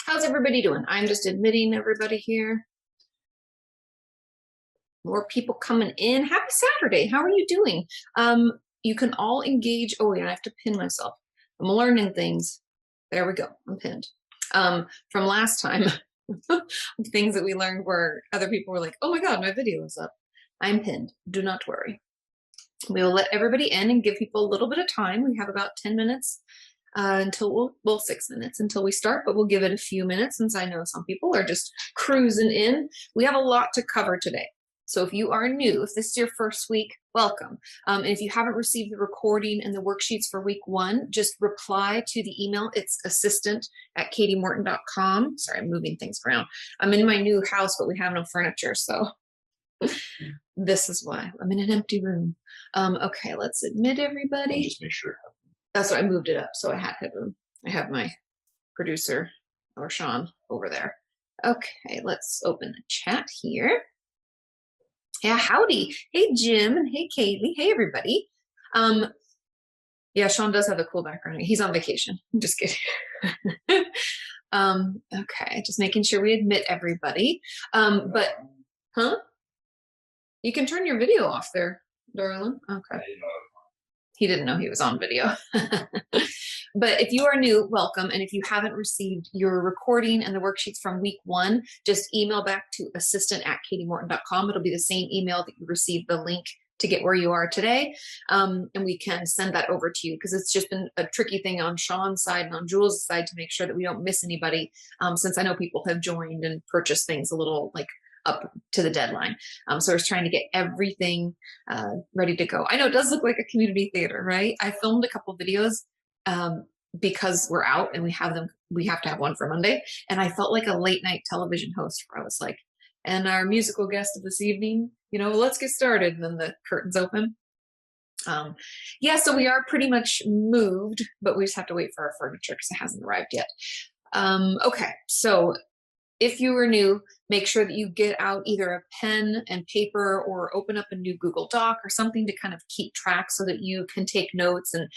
How's everybody doing? I'm just admitting everybody here. More people coming in. Happy Saturday. How are you doing? You can all engage. Oh, yeah, I have to pin myself. I'm learning things. There we go. I'm pinned. From last time, things that we learned were other people were like, oh my God, my video is up. I'm pinned. Do not worry. We will let everybody in and give people a little bit of time. We have about 10 minutes until 6 minutes until we start, but we'll give it a few minutes since I know some people are just cruising in. We have a lot to cover today. So if you are new, if this is your first week, welcome. And if you haven't received the recording and the worksheets for week 1, just reply to the email. It's assistant@katiemorton.com. Sorry, I'm moving things around. I'm in my new house, but we have no furniture, so this is why I'm in an empty room. Okay, let's admit everybody. Just make sure. That's why I moved it up, so I had headroom. I have my producer, or Sean, over there. Okay, let's open the chat here. Yeah, howdy. Hey, Jim, and hey, Kaylee. Hey, everybody. Yeah, Sean does have a cool background. He's on vacation. I'm just kidding. Okay, just making sure we admit everybody. But, huh? You can turn your video off there, darling. Okay. He didn't know he was on video. But if you are new, welcome. And if you haven't received your recording and the worksheets from week 1, just email back to assistant@katiemorton.com. It'll be the same email that you received the link to get where you are today. And we can send that over to you because it's just been a tricky thing on Sean's side and on Jules' side to make sure that we don't miss anybody, since I know people have joined and purchased things a little like up to the deadline. So I was trying to get everything ready to go. I know it does look like a community theater, right? I filmed a couple videos because we're out and we have to have one for Monday. And I felt like a late night television host where I was like, and our musical guest of this evening, let's get started. And then the curtains open. Yeah, so we are pretty much moved, but we just have to wait for our furniture because it hasn't arrived yet. Okay, so if you are new, make sure that you get out either a pen and paper or open up a new Google Doc or something to kind of keep track so that you can take notes and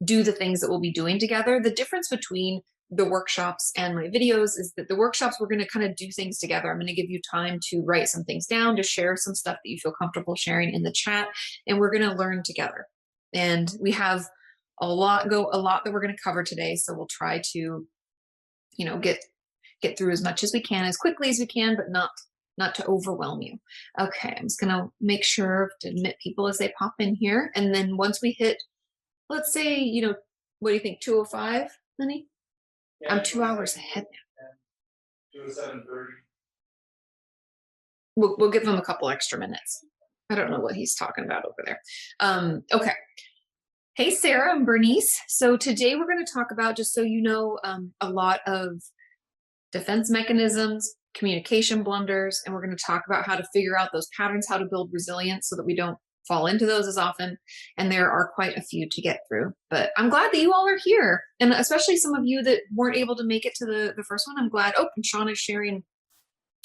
do the things that we'll be doing together. The difference between the workshops and my videos is that the workshops, we're going to kind of do things together. I'm going to give you time to write some things down, to share some stuff that you feel comfortable sharing in the chat, and we're going to learn together. And we have a lot that we're going to cover today. So we'll try to, get through as much as we can, as quickly as we can, but not to overwhelm you. Okay, I'm just gonna make sure to admit people as they pop in here. And then once we hit, let's say, what do you think, 2:05, honey? Yeah, I'm 2 hours ahead now. 7:30. We'll give them a couple extra minutes. I don't know what he's talking about over there. Okay. Hey, Sarah, I'm Bernice. So today we're going to talk about, just so you know, a lot of defense mechanisms, communication blunders, and we're going to talk about how to figure out those patterns, how to build resilience so that we don't fall into those as often. And there are quite a few to get through, but I'm glad that you all are here. And especially some of you that weren't able to make it to the first one, I'm glad. Oh, and Sean is sharing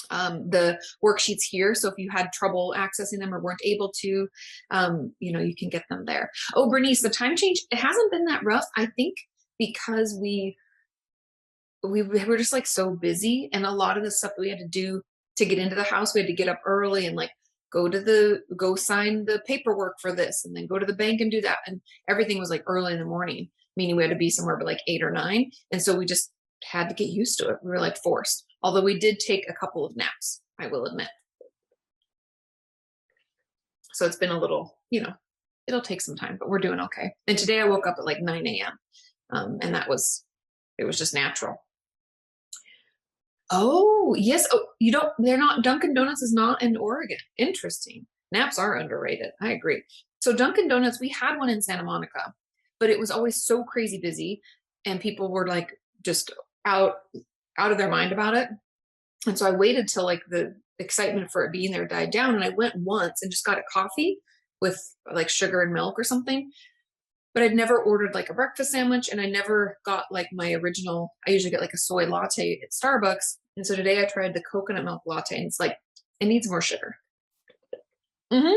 the worksheets here. So if you had trouble accessing them or weren't able to, you can get them there. Oh, Bernice, the time change, it hasn't been that rough. I think because we were just like so busy, and a lot of the stuff that we had to do to get into the house, we had to get up early and like go sign the paperwork for this and then go to the bank and do that. And everything was like early in the morning, meaning we had to be somewhere by like 8 or 9. And so we just had to get used to it. We were like forced, although we did take a couple of naps, I will admit. So it's been a little, it'll take some time, but we're doing okay. And today I woke up at like 9 a.m. And it was just natural. Oh, yes. Oh, they're not, Dunkin' Donuts is not in Oregon. Interesting. Naps are underrated. I agree. So Dunkin' Donuts, we had one in Santa Monica, but it was always so crazy busy and people were like just out of their mind about it. And so I waited till like the excitement for it being there died down. And I went once and just got a coffee with like sugar and milk or something. But I'd never ordered like a breakfast sandwich, and I never got like my original, I usually get like a soy latte at Starbucks. And so today I tried the coconut milk latte, and it's like, it needs more sugar. I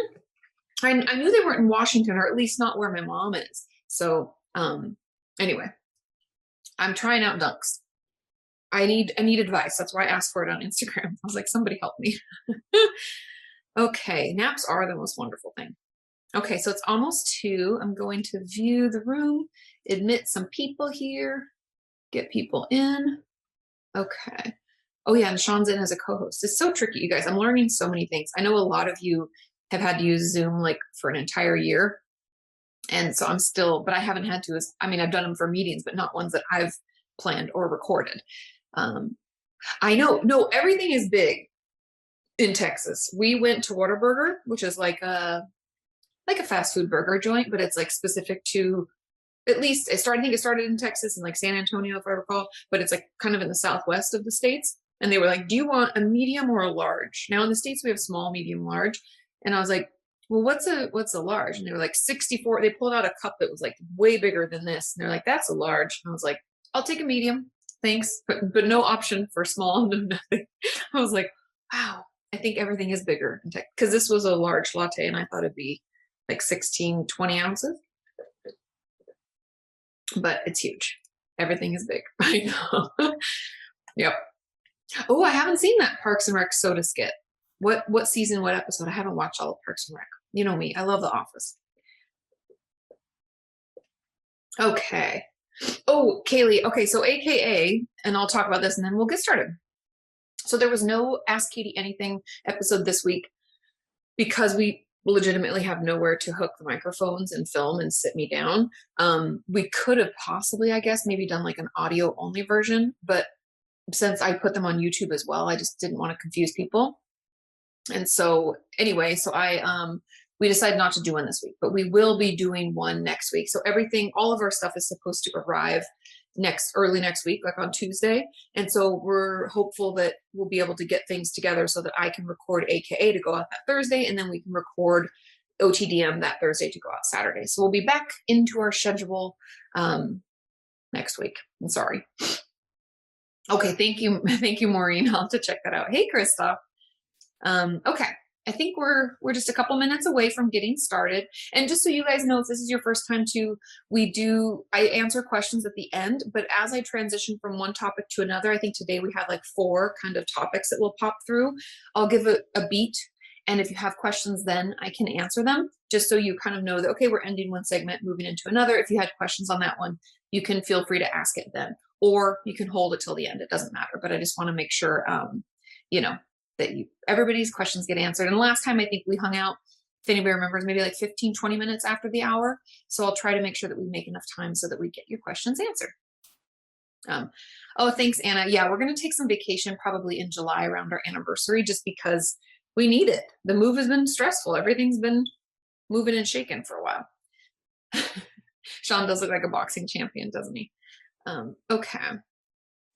knew they weren't in Washington, or at least not where my mom is. So anyway, I'm trying out Dunks. I need advice. That's why I asked for it on Instagram. I was like, somebody help me. Okay, naps are the most wonderful thing. Okay, so it's almost 2. I'm going to view the room, admit some people here, get people in. Okay. Oh yeah, and Sean's in as a co-host. It's so tricky, you guys. I'm learning so many things. I know a lot of you have had to use Zoom like for an entire year. And so I'm still, but I haven't had to, I mean, I've done them for meetings, but not ones that I've planned or recorded. I know, no, everything is big in Texas. We went to Whataburger, which is like a fast food burger joint, but it's like specific to, at least I think it started in Texas and like San Antonio, if I recall, but it's like kind of in the southwest of the States. And they were like, do you want a medium or a large? Now in the States, we have small, medium, large. And I was like, well, what's a large? And they were like 64. They pulled out a cup that was like way bigger than this. And they're like, that's a large. And I was like, I'll take a medium. Thanks. But no option for small, no nothing. I was like, wow, I think everything is bigger. Because this was a large latte and I thought it'd be like 16, 20 ounces. But it's huge. Everything is big. I know. Yep. Oh, I haven't seen that Parks and Rec soda skit. What season, what episode? I haven't watched all of Parks and Rec. You know me. I love The Office. Okay. Oh, Kaylee. Okay, so AKA, and I'll talk about this and then we'll get started. So there was no Ask Katie Anything episode this week because we legitimately have nowhere to hook the microphones and film and sit me down. We could have possibly, I guess, maybe done like an audio only version, but since I put them on YouTube as well, I just didn't want to confuse people. And so anyway, so we decided not to do one this week, but we will be doing one next week. So all of our stuff is supposed to arrive early next week, like on Tuesday. And so we're hopeful that we'll be able to get things together so that I can record AKA to go out that Thursday, and then we can record OTDM that Thursday to go out Saturday. So we'll be back into our schedule next week. I'm sorry. Okay, thank you. Thank you, Maureen. I'll have to check that out. Hey, Christoph. Okay. I think we're just a couple minutes away from getting started. And just so you guys know, if this is your first time too, I answer questions at the end, but as I transition from one topic to another, I think today we have like 4 kind of topics that will pop through. I'll give a beat. And if you have questions, then I can answer them just so you kind of know that, okay, we're ending one segment, moving into another. If you had questions on that one, you can feel free to ask it then, or you can hold it till the end. It doesn't matter, but I just want to make sure, that everybody's questions get answered. And last time I think we hung out, if anybody remembers, maybe like 15, 20 minutes after the hour. So I'll try to make sure that we make enough time so that we get your questions answered. Oh, thanks, Anna. Yeah, we're going to take some vacation probably in July around our anniversary, just because we need it. The move has been stressful. Everything's been moving and shaking for a while. Sean does look like a boxing champion, doesn't he? Okay.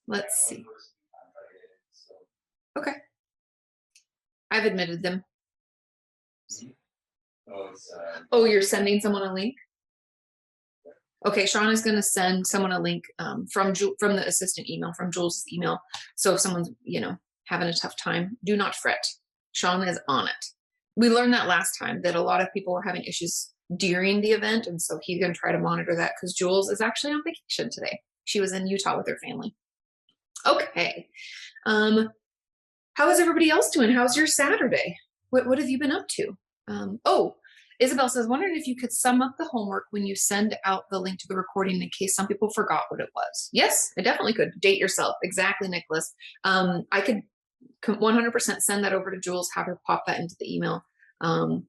Let's see. Okay. I've admitted them. Oh, you're sending someone a link? Okay, Sean is going to send someone a link from the assistant email, from Jules' email. So if someone's, having a tough time, do not fret. Sean is on it. We learned that last time, that a lot of people were having issues during the event. And so he's going to try to monitor that, because Jules is actually on vacation today. She was in Utah with her family. Okay. How is everybody else doing? How's your Saturday? What have you been up to? Isabel says, wondering if you could sum up the homework when you send out the link to the recording in case some people forgot what it was. Yes, I definitely could. Date yourself. Exactly, Nicholas. I could 100% send that over to Jules, have her pop that into the email. I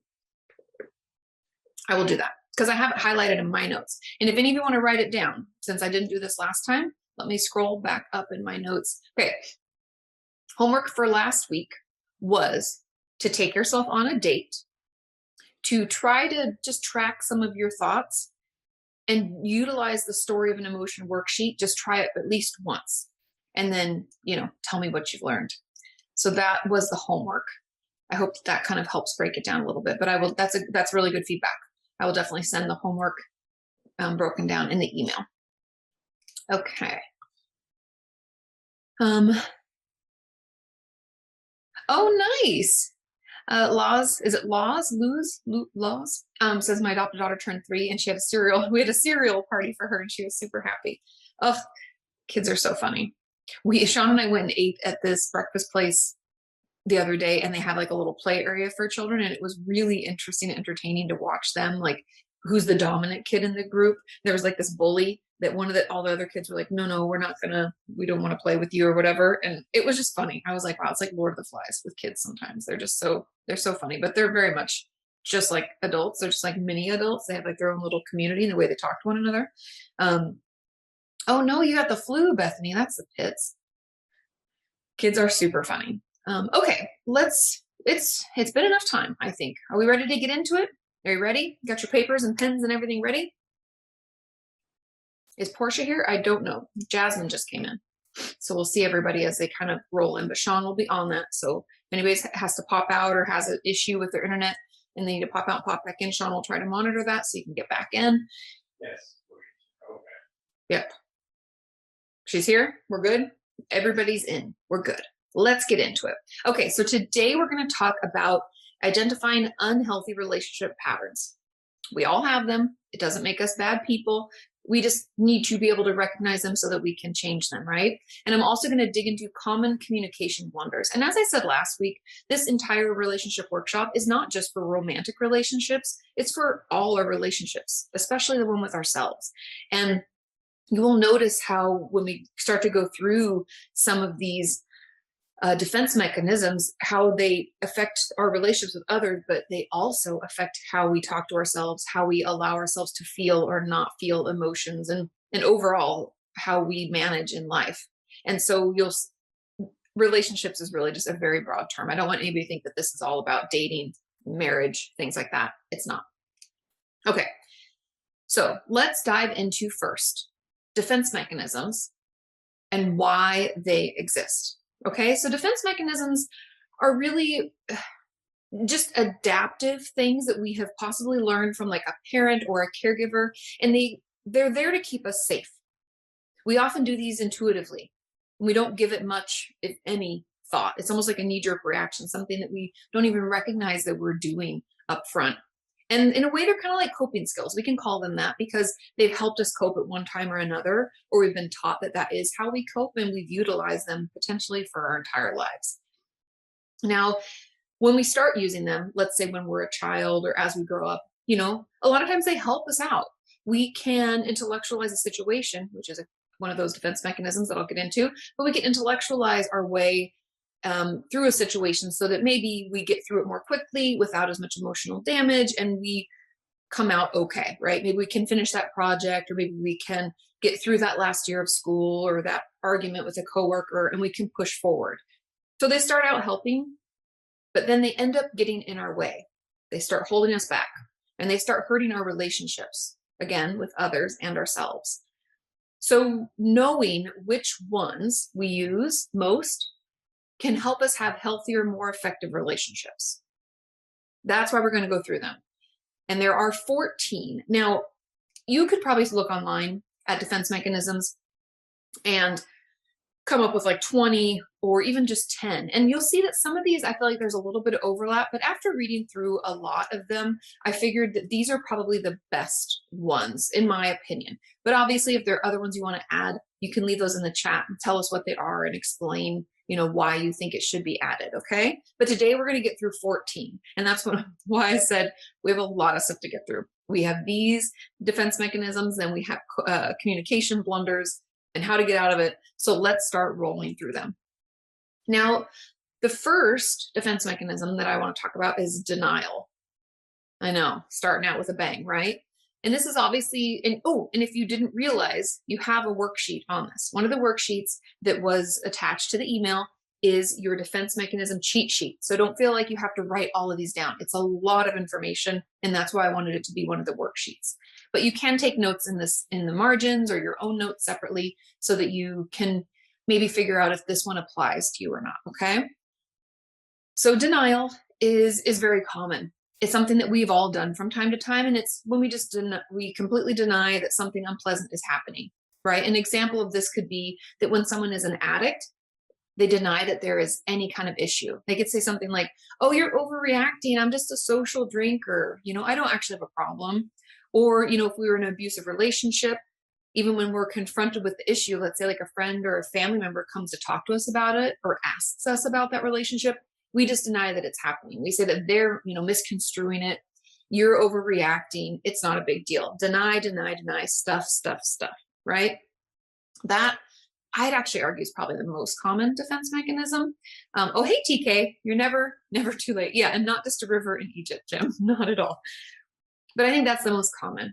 will do that because I have it highlighted in my notes. And if any of you want to write it down, since I didn't do this last time, let me scroll back up in my notes. Okay. Homework for last week was to take yourself on a date, to try to just track some of your thoughts and utilize the story of an emotion worksheet. Just try it at least once. And then, tell me what you've learned. So that was the homework. I hope that kind of helps break it down a little bit, but that's really good feedback. I will definitely send the homework broken down in the email. Okay. Oh, nice. Laws, is it Laws? Laws? Says my adopted daughter turned 3 and she had we had a cereal party for her and she was super happy. Oh, kids are so funny. Sean and I went and ate at this breakfast place the other day, and they had like a little play area for children, and it was really interesting and entertaining to watch them, like who's the dominant kid in the group. There was like this bully that all the other kids were like, no, we don't want to play with you or whatever. And it was just funny. I was like, wow, it's like Lord of the Flies with kids sometimes. They're so funny, but they're very much just like adults. They're just like mini adults. They have like their own little community in the way they talk to one another. Oh no, you got the flu, Bethany. That's the pits. Kids are super funny. Okay, it's been enough time, I think. Are we ready to get into it? Are you ready? Got your papers and pens and everything ready? Is Portia here? I don't know. Jasmine just came in. So we'll see everybody as they kind of roll in, but Sean will be on that. So if anybody has to pop out or has an issue with their internet and they need to pop out, pop back in, Sean will try to monitor that so you can get back in. Yes. Okay. Yep. She's here. We're good. Everybody's in. We're good. Let's get into it. Okay, so today we're going to talk about identifying unhealthy relationship patterns. We all have them. It doesn't make us bad people. We just need to be able to recognize them so that we can change them, right? And I'm also going to dig into common communication blunders. And as I said last week, this entire relationship workshop is not just for romantic relationships. It's for all our relationships, especially the one with ourselves. And you will notice how when we start to go through some of these defense mechanisms, how they affect our relationships with others, but they also affect how we talk to ourselves, how we allow ourselves to feel or not feel emotions, and overall how we manage in life. And so relationships is really just a very broad term. I don't want anybody to think that this is all about dating, marriage, things like that. It's not. Okay, so let's dive into first defense mechanisms and why they exist. Okay, so defense mechanisms are really just adaptive things that we have possibly learned from like a parent or a caregiver, and they're there to keep us safe. We often do these intuitively. We don't give it much, if any, thought. It's almost like a knee-jerk reaction, something that we don't even recognize that we're doing up front. And in a way, they're kind of like coping skills. We can call them that because they've helped us cope at one time or another, or we've been taught that that is how we cope, and we've utilized them potentially for our entire lives. Now, when we start using them, let's say when we're a child or as we grow up, a lot of times they help us out. We can intellectualize a situation, which is one of those defense mechanisms that I'll get into, but we can intellectualize our way through a situation so that maybe we get through it more quickly without as much emotional damage, and we come out okay, right? Maybe we can finish that project, or maybe we can get through that last year of school or that argument with a coworker, and we can push forward. So they start out helping, but then they end up getting in our way. They start holding us back, and they start hurting our relationships, again, with others and ourselves. So knowing which ones we use most can help us have healthier, more effective relationships. That's why we're going to go through them. And there are 14. Now, you could probably look online at defense mechanisms and come up with like 20 or even just 10. And you'll see that some of these, I feel like there's a little bit of overlap, but after reading through a lot of them, I figured that these are probably the best ones, in my opinion. But obviously, if there are other ones you want to add, you can leave those in the chat and tell us what they are and explain why you think it should be added, okay? But today we're going to get through 14. And that's why I said we have a lot of stuff to get through. We have these defense mechanisms, then we have communication blunders and how to get out of it. So let's start rolling through them. Now, the first defense mechanism that I want to talk about is denial. I know, starting out with a bang, right? And this is obviously, and if you didn't realize, you have a worksheet on this. One of the worksheets that was attached to the email is your defense mechanism cheat sheet. So don't feel like you have to write all of these down. It's a lot of information, and that's why I wanted it to be one of the worksheets. But you can take notes in the margins or your own notes separately so that you can maybe figure out if this one applies to you or not, okay? So denial is very common. It's something that we've all done from time to time, and it's when we completely deny that something unpleasant is happening, right? An example of this could be that when someone is an addict, they deny that there is any kind of issue. They could say something like, oh, you're overreacting. I'm just a social drinker. I don't actually have a problem. Or, if we were in an abusive relationship, Even when we're confronted with the issue, let's say like a friend or a family member comes to talk to us about it or asks us about that relationship, we just deny that it's happening. We say that they're, misconstruing it. You're overreacting. It's not a big deal. Deny, deny, deny, stuff, stuff, stuff, right? That I'd actually argue is probably the most common defense mechanism. Oh, hey, TK, you're never too late. Yeah, and not just a river in Egypt, Jim, not at all. But I think that's the most common.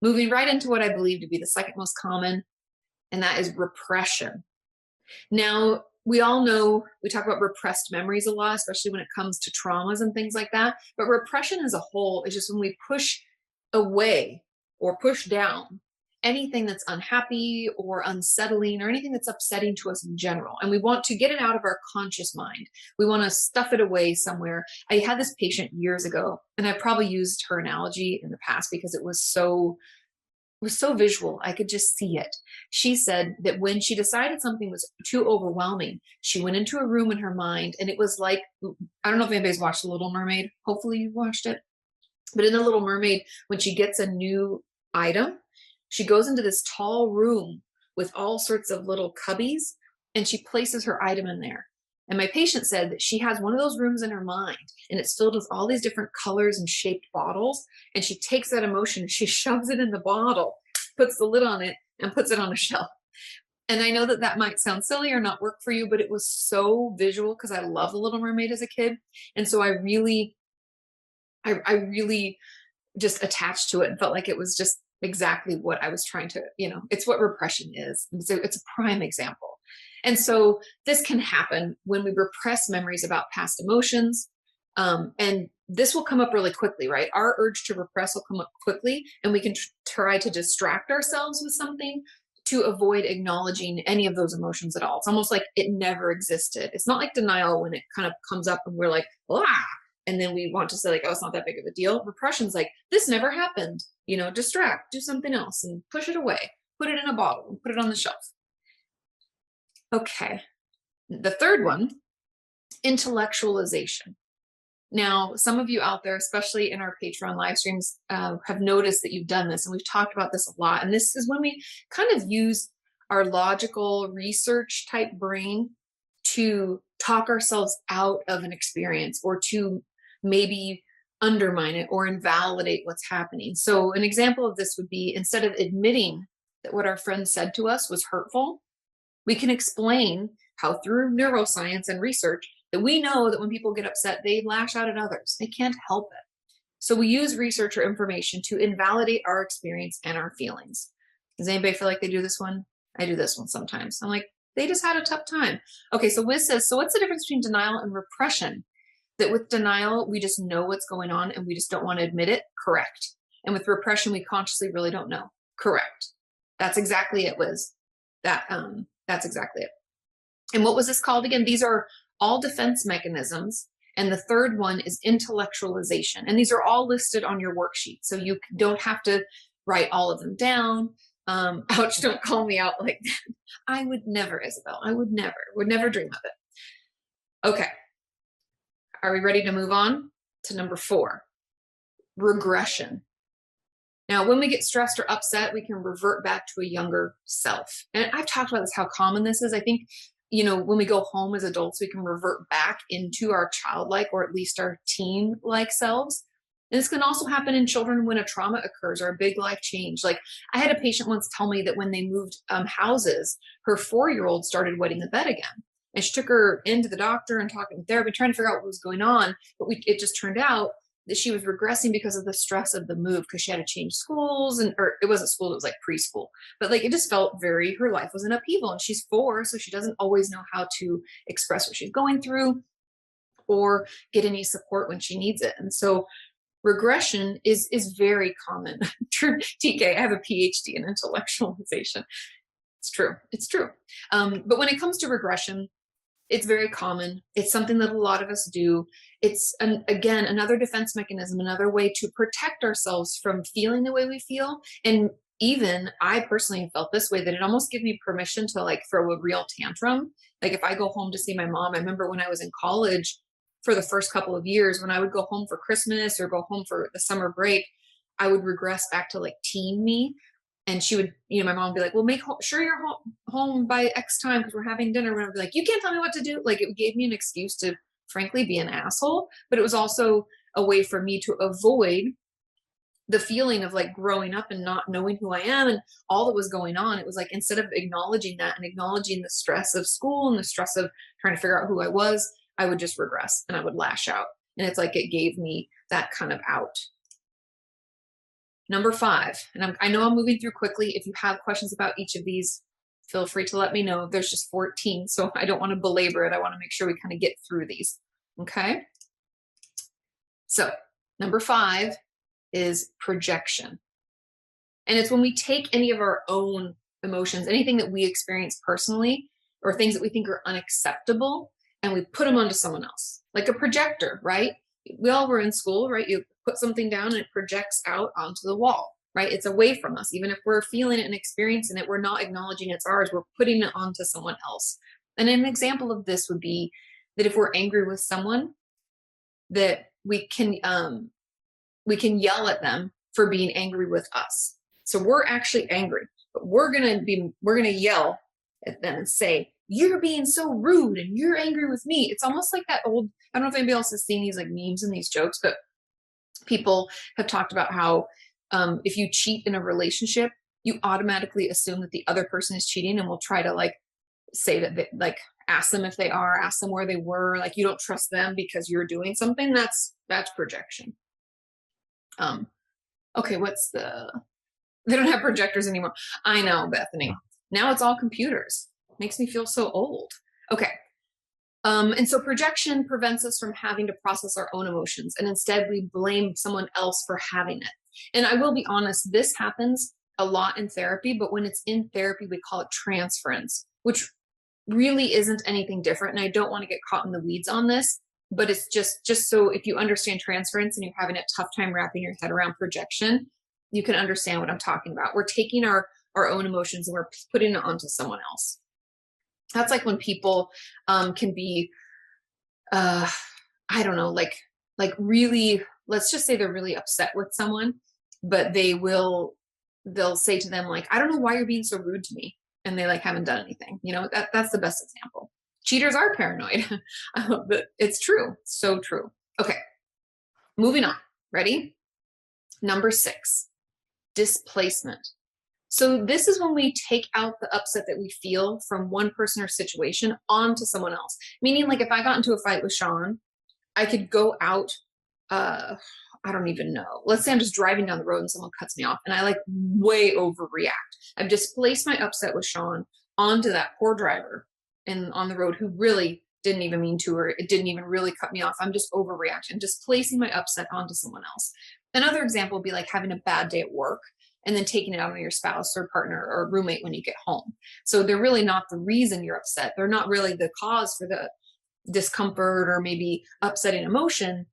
Moving right into what I believe to be the second most common, and that is repression. Now, we all know we talk about repressed memories a lot, especially when it comes to traumas and things like that. But repression as a whole is just when we push away or push down anything that's unhappy or unsettling or anything that's upsetting to us in general. And we want to get it out of our conscious mind. We want to stuff it away somewhere. I had this patient years ago, and I probably used her analogy in the past because it was so visual. I could just see it. She said that when she decided something was too overwhelming, she went into a room in her mind, and it was like, I don't know if anybody's watched The Little Mermaid. Hopefully you watched it. But in The Little Mermaid, when she gets a new item, she goes into this tall room with all sorts of little cubbies, and she places her item in there. And my patient said that she has one of those rooms in her mind, and it's filled with all these different colors and shaped bottles. And she takes that emotion and she shoves it in the bottle, puts the lid on it, and puts it on a shelf. And I know that that might sound silly or not work for you, but it was so visual because I love The Little Mermaid as a kid. And so I really just attached to it and felt like it was just exactly what I was trying to, it's what repression is. So it's a prime example. And so this can happen when we repress memories about past emotions. And this will come up really quickly, right? Our urge to repress will come up quickly, and we can try to distract ourselves with something to avoid acknowledging any of those emotions at all. It's almost like it never existed. It's not like denial when it kind of comes up and we're like, ah, and then we want to say like, oh, it's not that big of a deal. Repression's like, this never happened. Distract, do something else and push it away, put it in a bottle and put it on the shelf. Okay. The third one, intellectualization. Now, some of you out there, especially in our Patreon live streams, have noticed that you've done this, and we've talked about this a lot. And this is when we kind of use our logical research type brain to talk ourselves out of an experience or to maybe undermine it or invalidate what's happening. So an example of this would be, instead of admitting that what our friend said to us was hurtful, we can explain how through neuroscience and research that we know that when people get upset, they lash out at others. They can't help it. So we use research or information to invalidate our experience and our feelings. Does anybody feel like they do this one? I do this one sometimes. I'm like, they just had a tough time. Okay, so Wiz says, so what's the difference between denial and repression? That with denial, we just know what's going on and we just don't want to admit it. Correct. And with repression, we consciously really don't know. Correct. That's exactly it, Wiz. That's exactly it. And what was this called again? These are all defense mechanisms. And the third one is intellectualization. And these are all listed on your worksheet. So you don't have to write all of them down. Ouch, don't call me out like that. I would never, Isabel. I would never dream of it. Okay. Are we ready to move on to number 4? Regression. Now, when we get stressed or upset, we can revert back to a younger self. And I've talked about this, how common this is. I think, when we go home as adults, we can revert back into our childlike or at least our teen-like selves. And this can also happen in children when a trauma occurs or a big life change. Like I had a patient once tell me that when they moved houses, her 4-year-old started wetting the bed again. And she took her into the doctor and talking to therapy, trying to figure out what was going on. But it just turned out that she was regressing because of the stress of the move, because she had to change schools, or it wasn't school, it was like preschool. But like it just felt her life was in upheaval, and she's 4, so she doesn't always know how to express what she's going through or get any support when she needs it. And so regression is very common. TK, I have a PhD in intellectualization. It's true. But when it comes to regression, it's very common. It's something that a lot of us do. It's, again, another defense mechanism, another way to protect ourselves from feeling the way we feel. And even I personally have felt this way, that it almost gives me permission to like throw a real tantrum. Like if I go home to see my mom, I remember when I was in college for the first couple of years, when I would go home for Christmas or go home for the summer break, I would regress back to like teen me. And she would, my mom would be like, well, sure you're home by X time because we're having dinner. And I'd be like, you can't tell me what to do. Like, it gave me an excuse to frankly be an asshole, but it was also a way for me to avoid the feeling of like growing up and not knowing who I am and all that was going on. It was like, instead of acknowledging that and acknowledging the stress of school and the stress of trying to figure out who I was, I would just regress and I would lash out. And it's like, it gave me that kind of out. Number 5, and I know I'm moving through quickly. If you have questions about each of these, feel free to let me know. There's just 14, so I don't want to belabor it. I want to make sure we kind of get through these. Okay. So number 5 is projection. And it's when we take any of our own emotions, anything that we experience personally, or things that we think are unacceptable, and we put them onto someone else, like a projector, right? We all were in school, right? You put something down and it projects out onto the wall, right? It's away from us. Even if we're feeling it and experiencing it, we're not acknowledging it's ours. We're putting it onto someone else. And an example of this would be that if we're angry with someone, that we can yell at them for being angry with us. So we're actually angry, but we're gonna yell at them and say, you're being so rude and you're angry with me. It's almost like that old, I don't know if anybody else has seen these like memes and these jokes, but people have talked about how if you cheat in a relationship, you automatically assume that the other person is cheating and will try to like say that they, like ask them if they are, ask them where they were, like you don't trust them because you're doing something. That's projection. Okay, they don't have projectors anymore. I know, Bethany. Now it's all computers. Makes me feel so old. Okay. And so projection prevents us from having to process our own emotions, and instead we blame someone else for having it. And I will be honest, this happens a lot in therapy, but when it's in therapy, we call it transference, which really isn't anything different. And I don't want to get caught in the weeds on this, but it's just so if you understand transference and you're having a tough time wrapping your head around projection, you can understand what I'm talking about. We're taking our own emotions and we're putting it onto someone else. That's like when people can be, I don't know, like really, let's just say they're really upset with someone, but they'll say to them like, I don't know why you're being so rude to me. And they like haven't done anything. That's the best example. Cheaters are paranoid. But it's true. So true. Okay. Moving on. Ready? Number 6, displacement. So this is when we take out the upset that we feel from one person or situation onto someone else. Meaning, like if I got into a fight with Sean, I could go out, I don't even know. Let's say I'm just driving down the road and someone cuts me off and I like way overreact. I've displaced my upset with Sean onto that poor driver and on the road who really didn't even mean to, or it didn't even really cut me off. I'm just overreacting, displacing my upset onto someone else. Another example would be like having a bad day at work and then taking it out on your spouse or partner or roommate when you get home. So they're really not the reason you're upset. They're not really the cause for the discomfort or maybe upsetting emotion,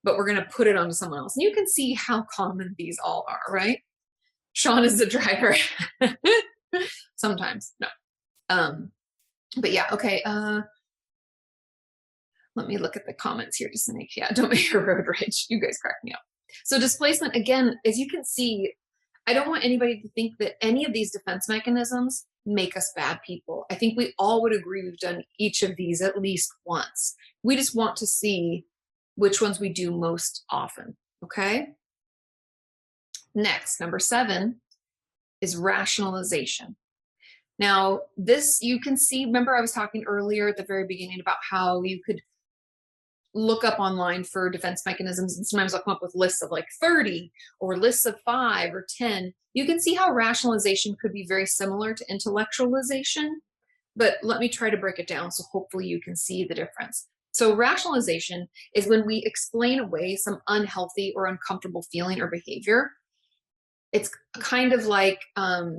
but we're going to put it onto someone else. And you can see how common these all are, right? Sean is the driver. Sometimes, no. But yeah, okay. Let me look at the comments here just to make, don't make your road rage. You guys crack me up. So displacement, again, as you can see, I don't want anybody to think that any of these defense mechanisms make us bad people. I think we all would agree we've done each of these at least once. We just want to see which ones we do most often, okay? Next, number 7 is rationalization. Now, this you can see, remember I was talking earlier at the very beginning about how you could look up online for defense mechanisms, and sometimes I'll come up with lists of like 30 or lists of 5 or 10. You can see how rationalization could be very similar to intellectualization, but let me try to break it down so hopefully you can see the difference. So rationalization is when we explain away some unhealthy or uncomfortable feeling or behavior. It's kind of like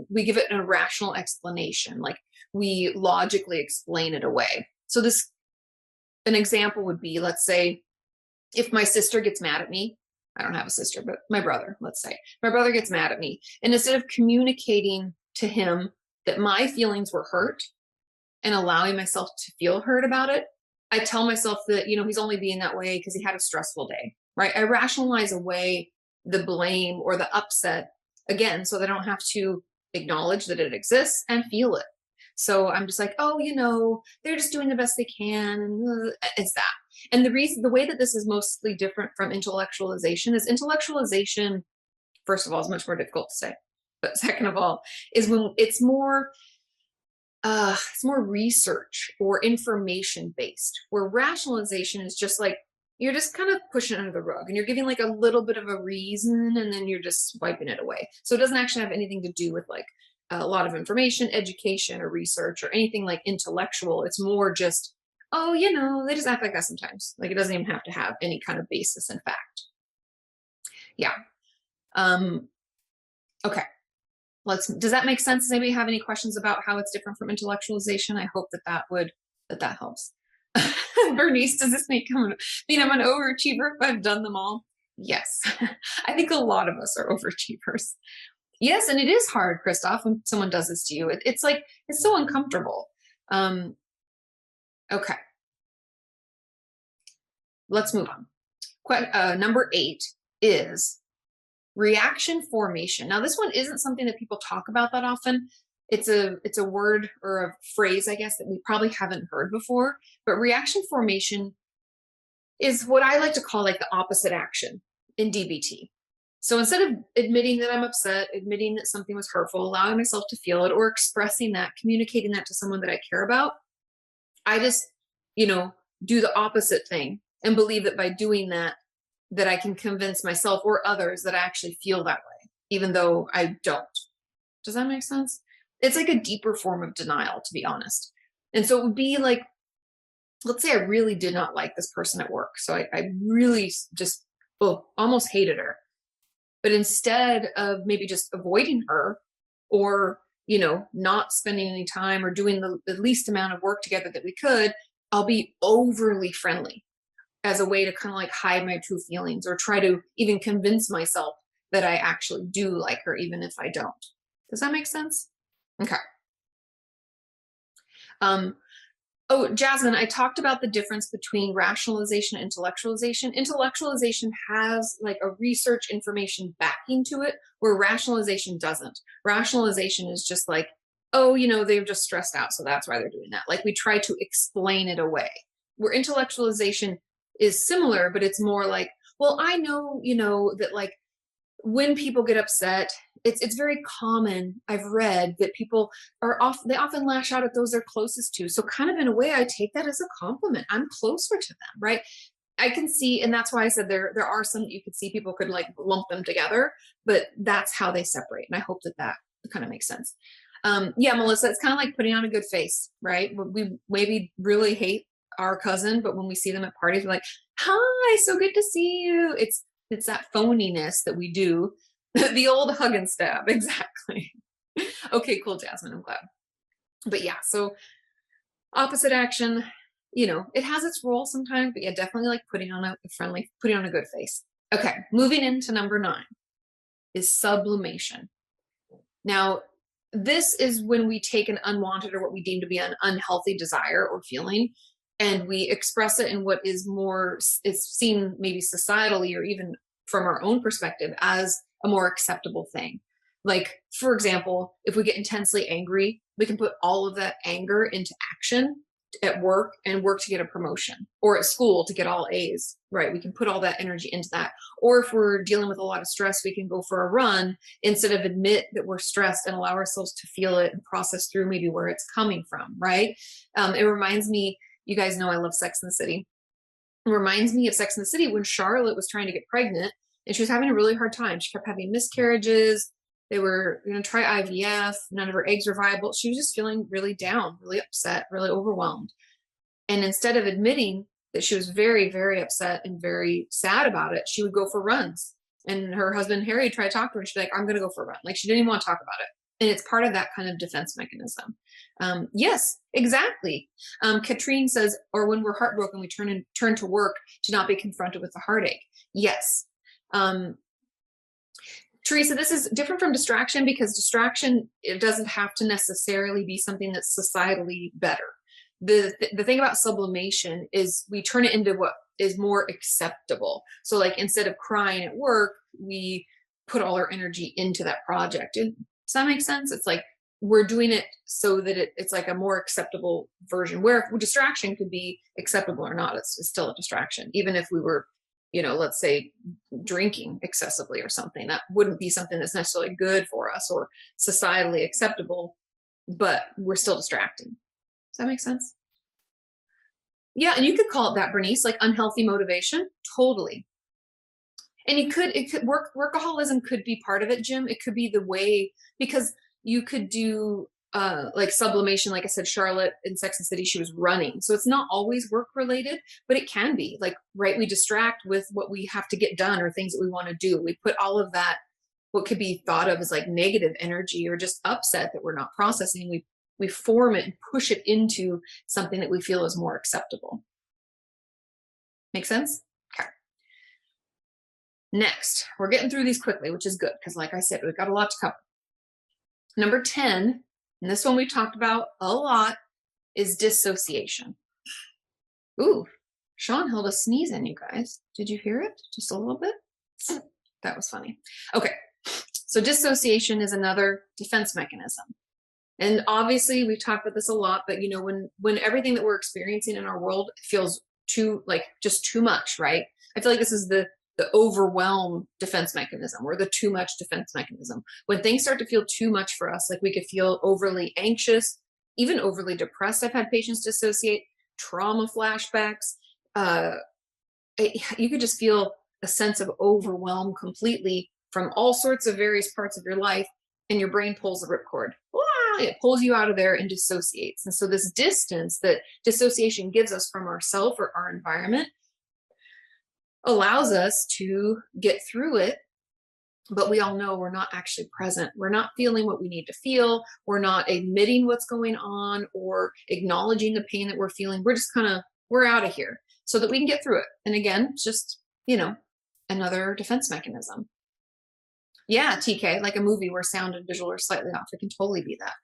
we give it an irrational explanation, like we logically explain it away. So an example would be, let's say, if my sister gets mad at me, I don't have a sister, but my brother, let's say, my brother gets mad at me. And instead of communicating to him that my feelings were hurt and allowing myself to feel hurt about it, I tell myself that, he's only being that way because he had a stressful day, right? I rationalize away the blame or the upset again, so they don't have to acknowledge that it exists and feel it. So I'm just like, oh, they're just doing the best they can. And it's that. And the way that this is mostly different from intellectualization is intellectualization, first of all, is much more difficult to say. But second of all, is when it's more research or information based, where rationalization is just like, you're just kind of pushing it under the rug and you're giving like a little bit of a reason and then you're just wiping it away. So it doesn't actually have anything to do with like a lot of information, education, or research or anything like intellectual. It's more just, oh, they just act like that sometimes. Like it doesn't even have to have any kind of basis in fact. Yeah. Okay. Does that make sense? Does anybody have any questions about how it's different from intellectualization? I hope that helps. Bernice, does this mean I'm an overachiever if I've done them all? Yes. I think a lot of us are overachievers. Yes, and it is hard, Christoph, when someone does this to you. It's like, it's so uncomfortable. Okay. Let's move on. Number 8 is reaction formation. Now, this one isn't something that people talk about that often. It's a word or a phrase, I guess, that we probably haven't heard before. But reaction formation is what I like to call like the opposite action in DBT. So instead of admitting that I'm upset, admitting that something was hurtful, allowing myself to feel it, or expressing that, communicating that to someone that I care about, I just, do the opposite thing and believe that by doing that I can convince myself or others that I actually feel that way, even though I don't. Does that make sense? It's like a deeper form of denial, to be honest. And so it would be like, let's say I really did not like this person at work. So I really just almost hated her. But instead of maybe just avoiding her or, not spending any time or doing the least amount of work together that we could, I'll be overly friendly as a way to kind of like hide my true feelings or try to even convince myself that I actually do like her, even if I don't. Does that make sense? Okay. Oh, Jasmine, I talked about the difference between rationalization and intellectualization. Intellectualization has like a research information backing to it, where rationalization doesn't. Rationalization is just like, oh, they're just stressed out, so that's why they're doing that. Like we try to explain it away. Where intellectualization is similar, but it's more like, well, I know, that like when people get upset, it's very common. I've read that people they often lash out at those they're closest to. So kind of in a way, I take that as a compliment. I'm closer to them, right? I can see, and that's why I said there are some that you could see people could like lump them together, but that's how they separate. And I hope that kind of makes sense. Yeah, Melissa, it's kind of like putting on a good face, right? We maybe really hate our cousin, but when we see them at parties, we're like, hi, so good to see you. It's that phoniness that we do. The old hug and stab. Exactly. Okay, cool, Jasmine. I'm glad. But yeah, so opposite action, it has its role sometimes, but yeah, definitely like putting on a good face. Okay, moving into number 9 is sublimation. Now, this is when we take an unwanted or what we deem to be an unhealthy desire or feeling, and we express it in what is seen maybe societally or even from our own perspective as a more acceptable thing. Like, for example, if we get intensely angry, we can put all of that anger into action at work and work to get a promotion, or at school to get all A's, right? We can put all that energy into that. Or if we're dealing with a lot of stress, we can go for a run instead of admit that we're stressed and allow ourselves to feel it and process through maybe where it's coming from, right? It reminds me, you guys know I love Sex and the City. It reminds me of Sex and the City when Charlotte was trying to get pregnant and she was having a really hard time. She kept having miscarriages. They were going to try IVF. None of her eggs were viable. She was just feeling really down, really upset, really overwhelmed. And instead of admitting that she was very, very upset and very sad about it, she would go for runs. And her husband, Harry, tried to talk to her and she'd be like, I'm going to go for a run. Like she didn't even want to talk about it. And it's part of that kind of defense mechanism. Yes, exactly. Katrine says, or when we're heartbroken, we turn to work to not be confronted with the heartache. Yes. Teresa, this is different from distraction because distraction, it doesn't have to necessarily be something that's societally better. The thing about sublimation is we turn it into what is more acceptable. So like instead of crying at work, we put all our energy into that project. Does that make sense? It's like we're doing it so that it's like a more acceptable version, where distraction could be acceptable or not. It's still a distraction. Even if we were, let's say drinking excessively or something, that wouldn't be something that's necessarily good for us or societally acceptable, but we're still distracting. Does that make sense? Yeah, and you could call it that, Bernice, like unhealthy motivation. Totally. And it could workaholism could be part of it, Jim. It could be the way, because you could do like sublimation. Like I said, Charlotte in Sex and the City, she was running. So it's not always work related, but it can be like, right, we distract with what we have to get done or things that we want to do. We put all of that, what could be thought of as like negative energy or just upset that we're not processing. We form it and push it into something that we feel is more acceptable. Make sense? Okay. Next, we're getting through these quickly, which is good, because like I said, we've got a lot to cover. Number 10, and this one we talked about a lot, is dissociation. Ooh, Sean held a sneeze in, you guys. Did you hear it? Just a little bit? That was funny. Okay, so dissociation is another defense mechanism. And obviously we've talked about this a lot, but when everything that we're experiencing in our world feels just too much, right? I feel like this is the overwhelm defense mechanism, or the too much defense mechanism. When things start to feel too much for us, like we could feel overly anxious, even overly depressed. I've had patients dissociate, trauma flashbacks. You could just feel a sense of overwhelm completely from all sorts of various parts of your life, and your brain pulls the ripcord. It pulls you out of there and dissociates. And so this distance that dissociation gives us from ourself or our environment allows us to get through it, but we all know we're not actually present. We're not feeling what we need to feel. We're not admitting what's going on or acknowledging the pain that we're feeling. We're just we're out of here so that we can get through it. And again, just, another defense mechanism. Yeah, TK, like a movie where sound and visual are slightly off. It can totally be that.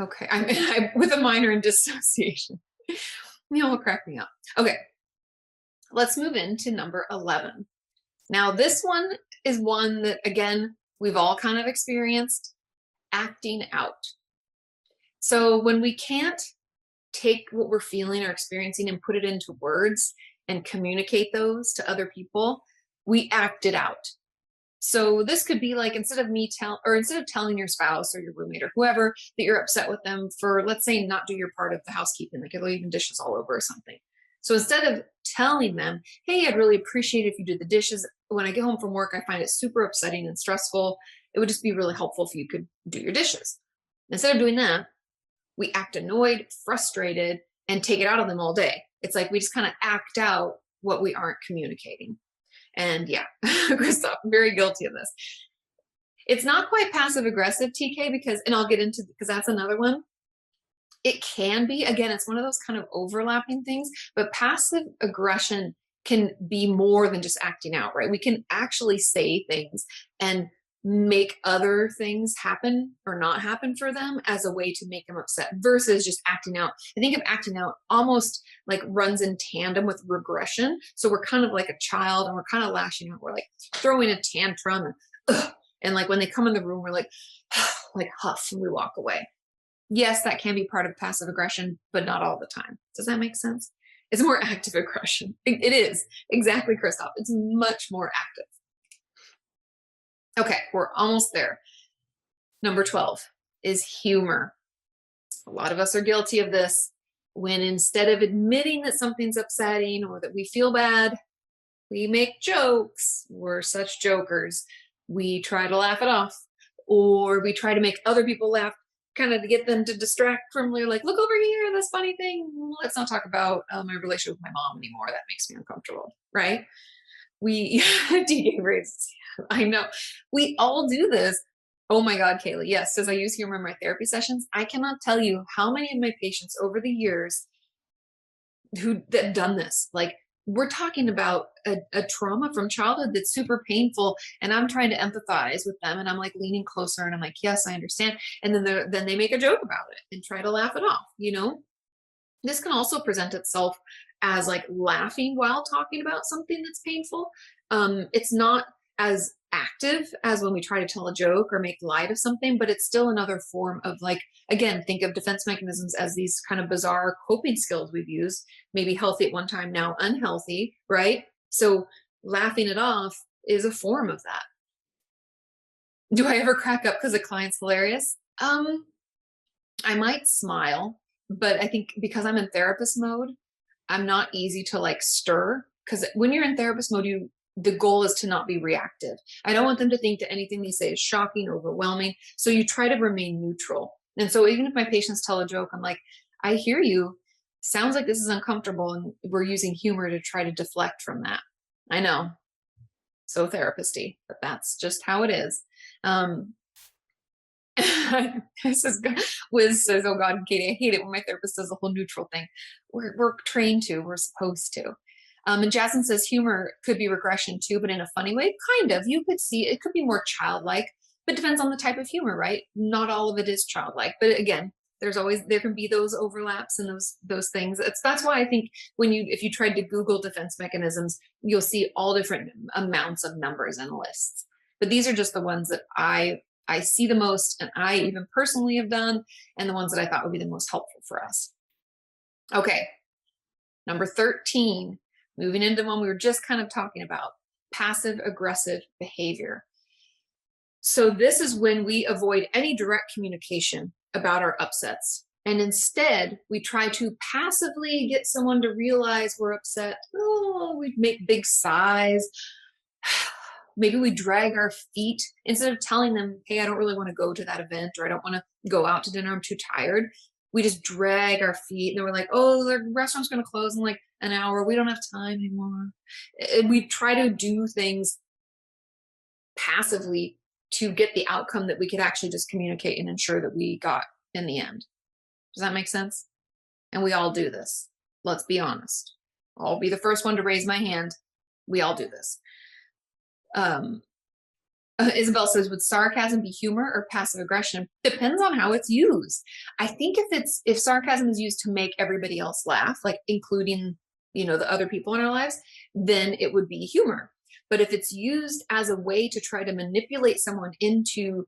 Okay, I'm with a minor in dissociation. Will crack me up. Okay, let's move into number 11. Now, this one is one that, again, we've all kind of experienced: acting out. So when we can't take what we're feeling or experiencing and put it into words and communicate those to other people, we act it out. So this could be like, instead of telling your spouse or your roommate or whoever that you're upset with them for, let's say, not do your part of the housekeeping, like leaving dishes all over or something. So instead of telling them, hey, I'd really appreciate it if you did the dishes. When I get home from work, I find it super upsetting and stressful. It would just be really helpful if you could do your dishes. Instead of doing that, we act annoyed, frustrated, and take it out on them all day. It's like we just kind of act out what we aren't communicating. And yeah, Christoph, very guilty of this. It's not quite passive aggressive, TK, and I'll get into, because that's another one. It can be, again, it's one of those kind of overlapping things, but passive aggression can be more than just acting out, right? We can actually say things and make other things happen or not happen for them as a way to make them upset, versus just acting out. I think of acting out almost like runs in tandem with regression. So we're kind of like a child and we're kind of lashing out. We're like throwing a tantrum and like when they come in the room, we're like huff and we walk away. Yes, that can be part of passive aggression, but not all the time. Does that make sense? It's more active aggression. It is. Exactly, Christoph. It's much more active. Okay, we're almost there. Number 12 is humor. A lot of us are guilty of this. When instead of admitting that something's upsetting or that we feel bad, we make jokes. We're such jokers. We try to laugh it off, or we try to make other people laugh, kind of to get them to distract from, like, look over here, this funny thing. Let's not talk about my relationship with my mom anymore. That makes me uncomfortable, right? DJ raises. I know. We all do this. Oh my God, Kaylee. Yes, says I use humor in my therapy sessions. I cannot tell you how many of my patients over the years that have done this. Like, we're talking about a trauma from childhood that's super painful, and I'm trying to empathize with them, and I'm like leaning closer, and I'm like, yes, I understand. And then they make a joke about it and try to laugh it off. This can also present itself as like laughing while talking about something that's painful. It's not as active as when we try to tell a joke or make light of something, but it's still another form of, like, again, think of defense mechanisms as these kind of bizarre coping skills we've used, maybe healthy at one time, now unhealthy, right? So laughing it off is a form of that. Do I ever crack up because a client's hilarious? I might smile, but I think because I'm in therapist mode, I'm not easy to like stir, because when you're in therapist mode, the goal is to not be reactive. I don't want them to think that anything they say is shocking, overwhelming. So you try to remain neutral. And so even if my patients tell a joke, I'm like, I hear you. Sounds like this is uncomfortable, and we're using humor to try to deflect from that. I know, so therapist-y, but that's just how it is. This is good. Wiz says, "Oh God, Katie, I hate it when my therapist does the whole neutral thing. We're trained to. We're supposed to." And Jasmine says, "Humor could be regression too, but in a funny way. Kind of. You could see it could be more childlike, but depends on the type of humor, right? Not all of it is childlike, but again, there can be those overlaps and those things. That's why I think if you tried to Google defense mechanisms, you'll see all different amounts of numbers and lists. But these are just the ones that I see the most, and I even personally have done, and the ones that I thought would be the most helpful for us. Okay, number 13, moving into one we were just kind of talking about, passive aggressive behavior. So this is when we avoid any direct communication about our upsets, and instead we try to passively get someone to realize we're upset. Oh, we make big sighs. Maybe we drag our feet instead of telling them, hey, I don't really want to go to that event, or I don't want to go out to dinner, I'm too tired. We just drag our feet, and then we're like, oh, the restaurant's going to close in like an hour. We don't have time anymore. And we try to do things passively to get the outcome that we could actually just communicate and ensure that we got in the end. Does that make sense? And we all do this. Let's be honest. I'll be the first one to raise my hand. We all do this. Isabel says, would sarcasm be humor or passive aggression? Depends on how it's used. I think if sarcasm is used to make everybody else laugh, like including, the other people in our lives, then it would be humor. But if it's used as a way to try to manipulate someone into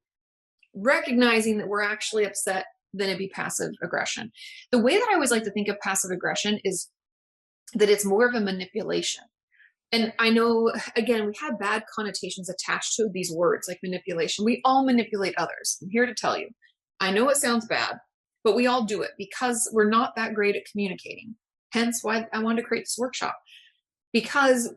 recognizing that we're actually upset, then it'd be passive aggression. The way that I always like to think of passive aggression is that it's more of a manipulation. And I know, again, we have bad connotations attached to these words like manipulation. We all manipulate others. I'm here to tell you. I know it sounds bad, but we all do it because we're not that great at communicating. Hence why I wanted to create this workshop. Because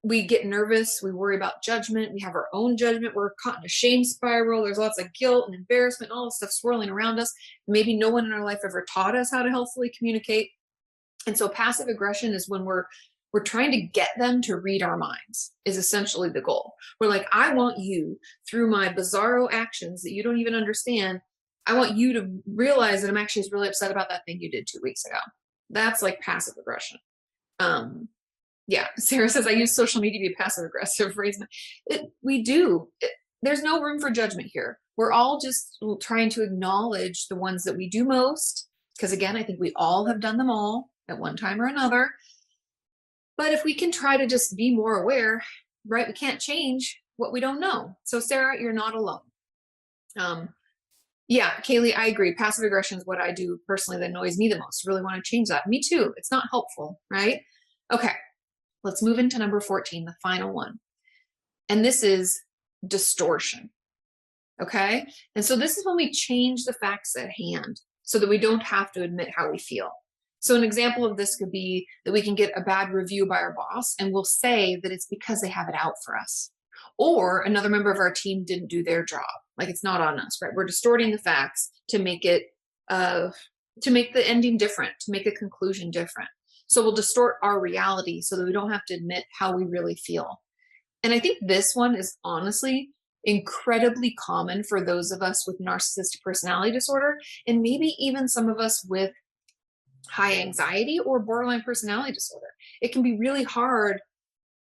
we get nervous, we worry about judgment, we have our own judgment, we're caught in a shame spiral, there's lots of guilt and embarrassment, all this stuff swirling around us. Maybe no one in our life ever taught us how to healthfully communicate. And so passive aggression is when we're trying to get them to read our minds, is essentially the goal. We're like, I want you, through my bizarro actions that you don't even understand, I want you to realize that I'm actually really upset about that thing you did 2 weeks ago. That's like passive aggression. Yeah, Sarah says, I use social media to be passive aggressive. We do. There's no room for judgment here. We're all just trying to acknowledge the ones that we do most, because again, I think we all have done them all at one time or another. But if we can try to just be more aware, right, we can't change what we don't know. So Sarah, you're not alone. Yeah, Kaylee, I agree. Passive aggression is what I do personally that annoys me the most. Really want to change that. Me too. It's not helpful, right? Okay, let's move into number 14, the final one. And this is distortion. Okay, and so this is when we change the facts at hand so that we don't have to admit how we feel. So an example of this could be that we can get a bad review by our boss and we'll say that it's because they have it out for us. Or another member of our team didn't do their job. Like it's not on us, right? We're distorting the facts to make it, to make the ending different, to make the conclusion different. So we'll distort our reality so that we don't have to admit how we really feel. And I think this one is honestly incredibly common for those of us with narcissistic personality disorder, and maybe even some of us with high anxiety or borderline personality disorder. It can be really hard,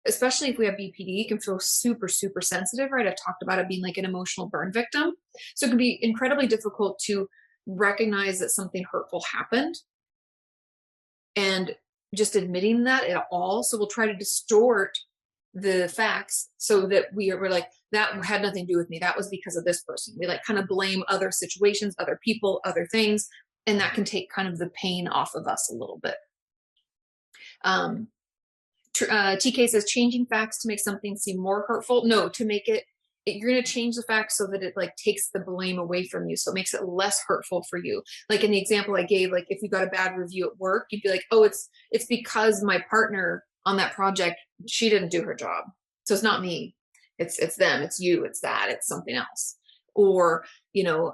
especially if we have BPD. It can feel super, super sensitive, right? I've talked about it being like an emotional burn victim. So it can be incredibly difficult to recognize that something hurtful happened and just admitting that at all. So we'll try to distort the facts so that we're like, that had nothing to do with me. That was because of this person. We like kind of blame other situations, other people, other things, and that can take kind of the pain off of us a little bit. TK says changing facts to make something seem more hurtful. No, to make it, you're going to change the facts so that it like takes the blame away from you. So it makes it less hurtful for you. Like in the example I gave, like if you got a bad review at work, you'd be like, oh, it's because my partner on that project, she didn't do her job. So it's not me. It's them, it's you, it's that, it's something else. Or, you know,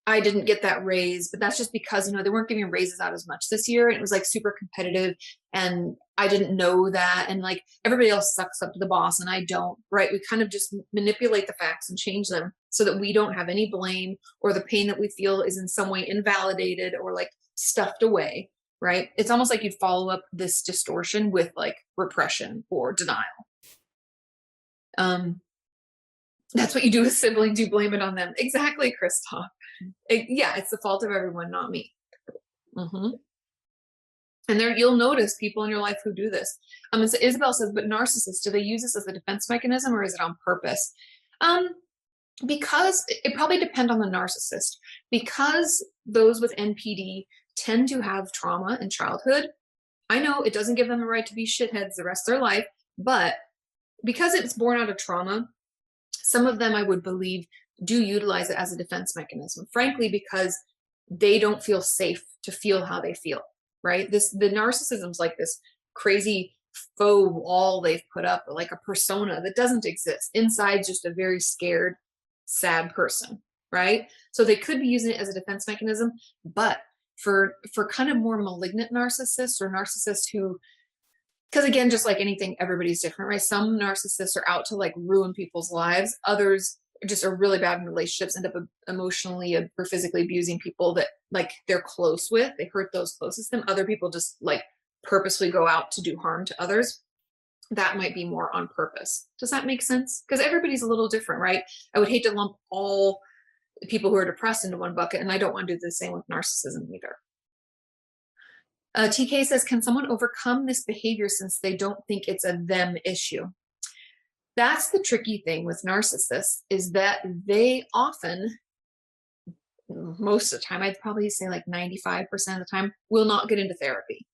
I didn't get that raise, but that's just because, you know, they weren't giving raises out as much this year. And it was like super competitive and I didn't know that. And like everybody else sucks up to the boss and I don't, right? We kind of just manipulate the facts and change them so that we don't have any blame or the pain that we feel is in some way invalidated or like stuffed away, right? It's almost like you'd follow up this distortion with like repression or denial. That's what you do with siblings. You blame it on them. Exactly, Christoph. Yeah, it's the fault of everyone, not me. And there, you'll notice people in your life who do this. So Isabel says, but narcissists, do they use this as a defense mechanism or is it on purpose? Because it probably depends on the narcissist. Because those with NPD tend to have trauma in childhood. I know it doesn't give them the right to be shitheads the rest of their life, but because it's born out of trauma, some of them I would believe do utilize it as a defense mechanism, frankly, because they don't feel safe to feel how they feel, right? The narcissism's like this crazy faux wall they've put up, like a persona that doesn't exist. Inside, just a very scared, sad person, right? So they could be using it as a defense mechanism, but for kind of more malignant narcissists or narcissists who, because again, just like anything, everybody's different, right? Some narcissists are out to like ruin people's lives. Others just are really bad in relationships, end up emotionally or physically abusing people that like they're close with. They hurt those closest to them. Other people just like purposely go out to do harm to others. That might be more on purpose. Does that make sense? Because everybody's a little different, right? I would hate to lump all people who are depressed into one bucket, and I don't want to do the same with narcissism either. TK says, can someone overcome this behavior since they don't think it's a them issue? That's the tricky thing with narcissists, is that they often, most of the time, I'd probably say like 95% of the time, will not get into therapy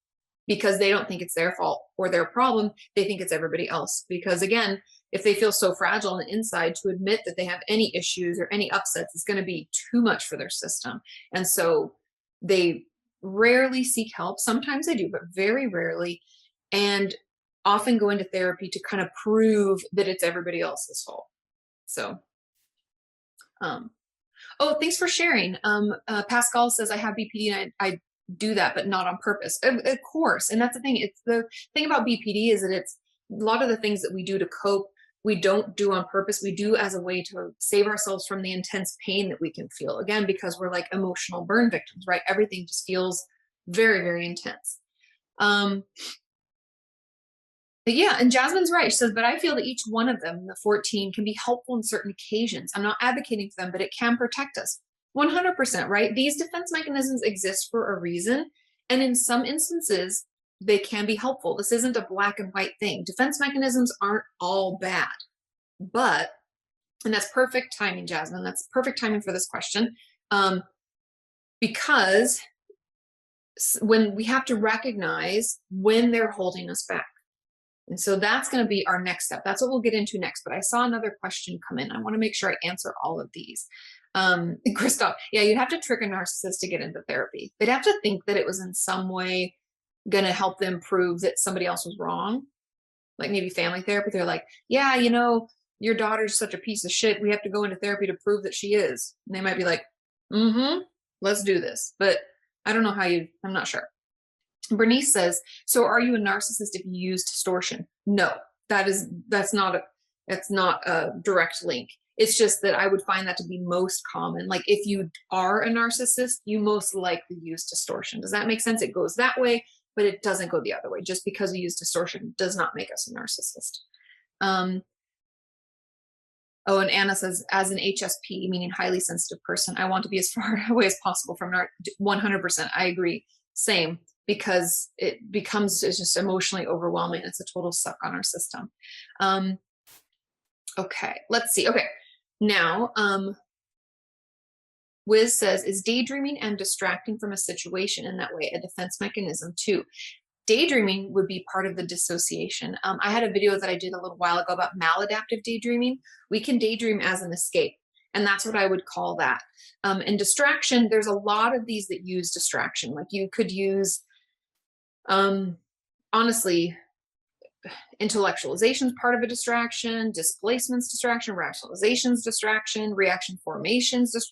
because they don't think it's their fault or their problem. They think it's everybody else. Because again, if they feel so fragile on the inside, to admit that they have any issues or any upsets is going to be too much for their system. And so they rarely seek help. Sometimes they do, but very rarely. And often go into therapy to kind of prove that it's everybody else's fault. So, oh, thanks for sharing. Pascal says, I have BPD and I do that, but not on purpose. Of course. And that's the thing. It's the thing about BPD is that it's a lot of the things that we do to cope, we don't do on purpose. We do as a way to save ourselves from the intense pain that we can feel. Again, because we're like emotional burn victims, right? Everything just feels very, very intense. But yeah, and Jasmine's right. She says, but I feel that each one of them, the 14, can be helpful in certain occasions. I'm not advocating for them, but it can protect us. 100%, right? These defense mechanisms exist for a reason. And in some instances, they can be helpful. This isn't a black and white thing. Defense mechanisms aren't all bad. But, and that's perfect timing, Jasmine. That's perfect timing for this question. Because when we have to recognize when they're holding us back. And so that's going to be our next step. That's what we'll get into next. But I saw another question come in. I want to make sure I answer all of these. Christoph, yeah, you'd have to trick a narcissist to get into therapy. They'd have to think that it was in some way going to help them prove that somebody else was wrong. Like maybe family therapy. They're like, yeah, you know, your daughter's such a piece of shit. We have to go into therapy to prove that she is. And they might be like, let's do this. But I don't know how I'm not sure. Bernice says, so are you a narcissist if you use distortion? No, that's not a direct link. It's just that I would find that to be most common. Like if you are a narcissist, you most likely use distortion. Does that make sense? It goes that way, but it doesn't go the other way. Just because we use distortion does not make us a narcissist. Oh, and Anna says, as an HSP, meaning highly sensitive person, I want to be as far away as possible from 100%. I agree. Same. because it becomes just emotionally overwhelming. It's a total suck on our system. Okay, let's see. Okay, now, Wiz says, is daydreaming and distracting from a situation in that way a defense mechanism too? Daydreaming would be part of the dissociation. I had a video that I did a little while ago about maladaptive daydreaming. We can daydream as an escape, and that's what I would call that. And distraction, there's a lot of these that use distraction. Like you could use, honestly, intellectualization is part of a distraction, displacement's distraction, rationalization's distraction, reaction formations, just,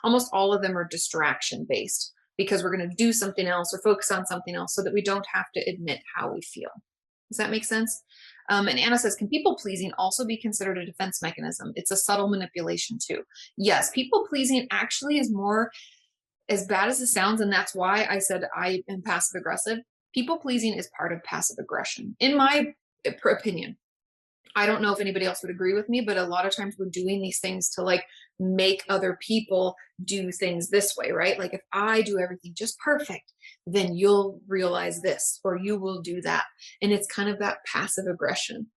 almost all of them are distraction based, because we're going to do something else or focus on something else so that we don't have to admit how we feel. Does that make sense? And Anna says, can people pleasing also be considered a defense mechanism? It's a subtle manipulation too. Yes, people pleasing actually is more, as bad as it sounds, and that's why I said I am passive aggressive. People pleasing is part of passive aggression, in my opinion. I don't know if anybody else would agree with me, but a lot of times we're doing these things to like make other people do things this way, right? Like if I do everything just perfect, then you'll realize this, or you will do that. And it's kind of that passive aggression.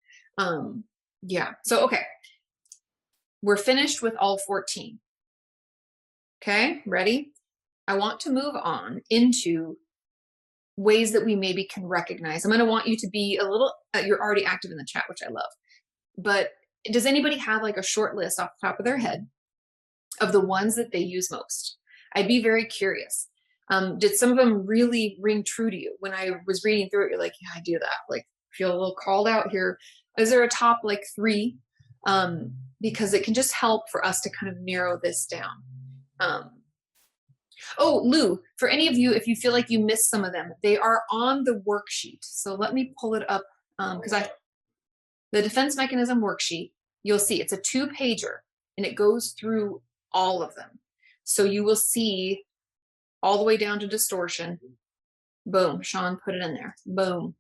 Yeah. So, okay. We're finished with all 14. Okay. Ready? I want to move on into ways that we maybe can recognize. I'm going to want you to be a little, you're already active in the chat, which I love. But does anybody have like a short list off the top of their head of the ones that they use most? I'd be very curious. Did some of them really ring true to you? When I was reading through it, you're like, yeah, I do that. Like, feel a little called out here. Is there a top like 3? Because it can just help for us to kind of narrow this down. Oh, Lou, for any of you, if you feel like you missed some of them, they are on the worksheet. So let me pull it up, because the defense mechanism worksheet, you'll see it's a 2-pager and it goes through all of them. So you will see all the way down to distortion. Boom, Sean put it in there. Boom.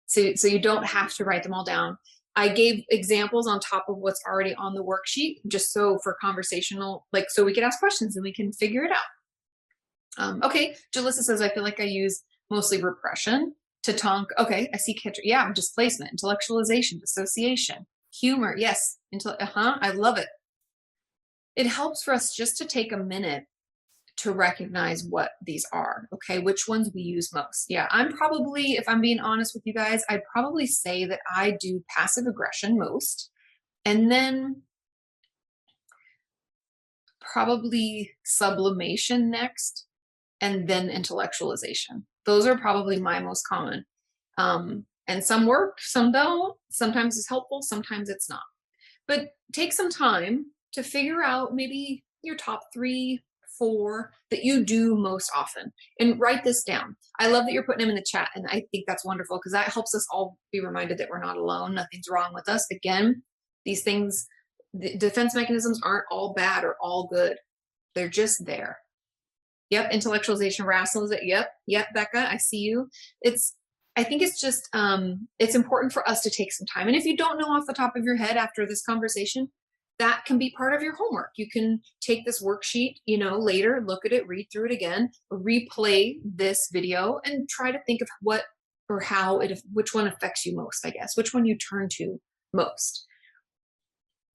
So you don't have to write them all down. I gave examples on top of what's already on the worksheet, just so for conversational, like, so we can ask questions and we can figure it out. Okay, Jalissa says, I feel like I use mostly repression. Tatank, okay, I see catcher. Yeah, displacement, intellectualization, dissociation, humor. Yes, I love it. It helps for us just to take a minute to recognize what these are. Okay, which ones we use most. Yeah, I'm probably, if I'm being honest with you guys, I'd probably say that I do passive aggression most, and then probably sublimation next, and then intellectualization. Those are probably my most common. And some work, some don't. Sometimes it's helpful, sometimes it's not. But take some time to figure out maybe your top 3, 4 that you do most often, and write this down. I love that you're putting them in the chat, and I think that's wonderful because that helps us all be reminded that we're not alone. Nothing's wrong with us. Again, these things, the defense mechanisms aren't all bad or all good. They're just there. Yep, intellectualization, rationalization. Yep, Becca, I see you. I think it's just, it's important for us to take some time. And if you don't know off the top of your head after this conversation, that can be part of your homework. You can take this worksheet, later, look at it, read through it again, replay this video, and try to think of what or how which one affects you most, I guess, which one you turn to most.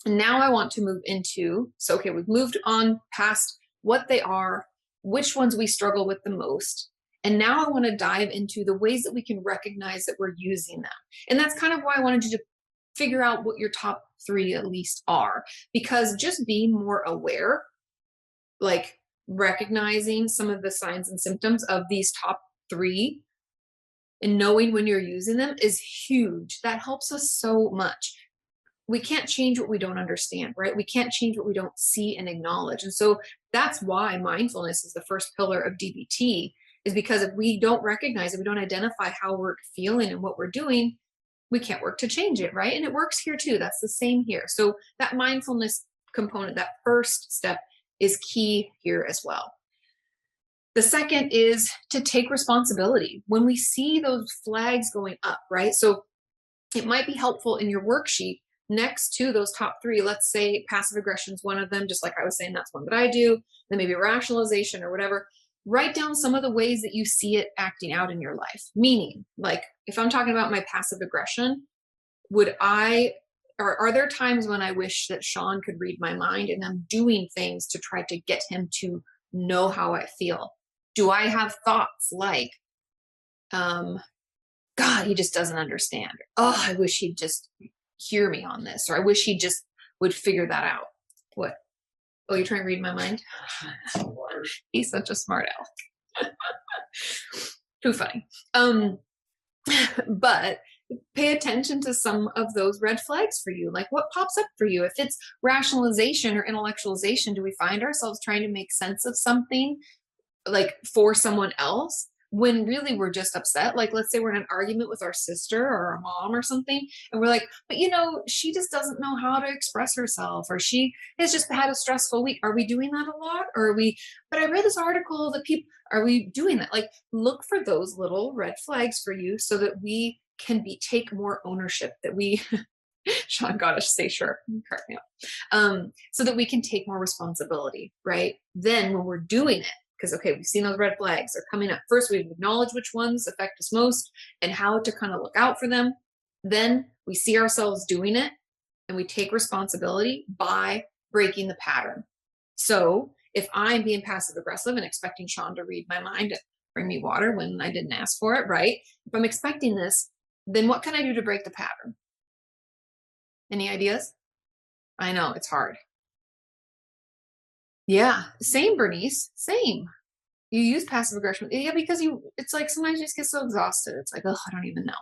And now I want to move into, so okay, we've moved on past what they are, which ones we struggle with the most. And now I want to dive into the ways that we can recognize that we're using them. And that's kind of why I wanted you to figure out what your top 3 at least are, because just being more aware, like recognizing some of the signs and symptoms of these top 3 and knowing when you're using them is huge. That helps us so much. We can't change what we don't understand, right? We can't change what we don't see and acknowledge. And so that's why mindfulness is the first pillar of DBT, is because if we don't recognize it, we don't identify how we're feeling and what we're doing, we can't work to change it, right? And it works here too. That's the same here. So that mindfulness component, that first step, is key here as well. The second is to take responsibility. When we see those flags going up, right? So it might be helpful in your worksheet next to those top 3, let's say passive aggression is one of them, just like I was saying, that's one that I do, then maybe rationalization or whatever. write down some of the ways that you see it acting out in your life. Meaning, like if I'm talking about my passive aggression, are there times when I wish that Sean could read my mind and I'm doing things to try to get him to know how I feel? Do I have thoughts like, God, he just doesn't understand. Oh, I wish he'd just hear me on this, or I wish he just would figure that out. What? Oh, you're trying to read my mind? He's such a smart aleck. Too funny. But pay attention to some of those red flags for you. Like what pops up for you? If it's rationalization or intellectualization, do we find ourselves trying to make sense of something like for someone else when really we're just upset? Like let's say we're in an argument with our sister or our mom or something, and we're like, but you know, she just doesn't know how to express herself, or she has just had a stressful week. Are we doing that a lot? Or are we, but I read this article that people, are we doing that? Like look for those little red flags for you so that we can take more ownership, that we Sean got us to say sure, correct me up. So that we can take more responsibility, right? Then when we're doing it, because okay, we've seen those red flags, they're coming up. First, we've acknowledged which ones affect us most and how to kind of look out for them. Then we see ourselves doing it and we take responsibility by breaking the pattern. So if I'm being passive aggressive and expecting Sean to read my mind and bring me water when I didn't ask for it, right? If I'm expecting this, then what can I do to break the pattern? Any ideas? I know it's hard. Yeah, same, Bernice, same. You use passive aggression. Yeah, because it's like sometimes you just get so exhausted. It's like, oh, I don't even know.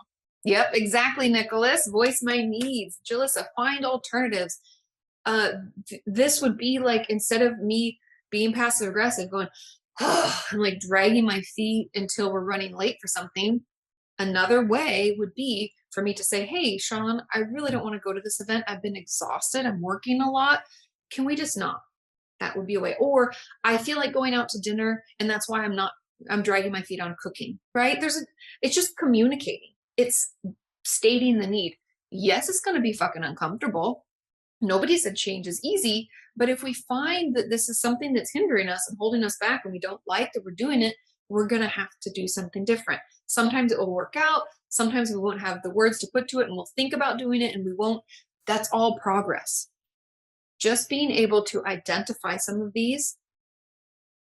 Yep, exactly, Nicholas. Voice my needs. Jalissa, find alternatives. This would be like, instead of me being passive aggressive, going, oh, and like dragging my feet until we're running late for something. Another way would be for me to say, hey, Sean, I really don't want to go to this event. I've been exhausted. I'm working a lot. Can we just not? That would be a way. Or I feel like going out to dinner and that's why I'm dragging my feet on cooking, right? It's just communicating. It's stating the need. Yes, it's going to be fucking uncomfortable. Nobody said change is easy, but if we find that this is something that's hindering us and holding us back and we don't like that we're doing it, we're going to have to do something different. Sometimes it will work out. Sometimes we won't have the words to put to it and we'll think about doing it and we won't. That's all progress. Just being able to identify some of these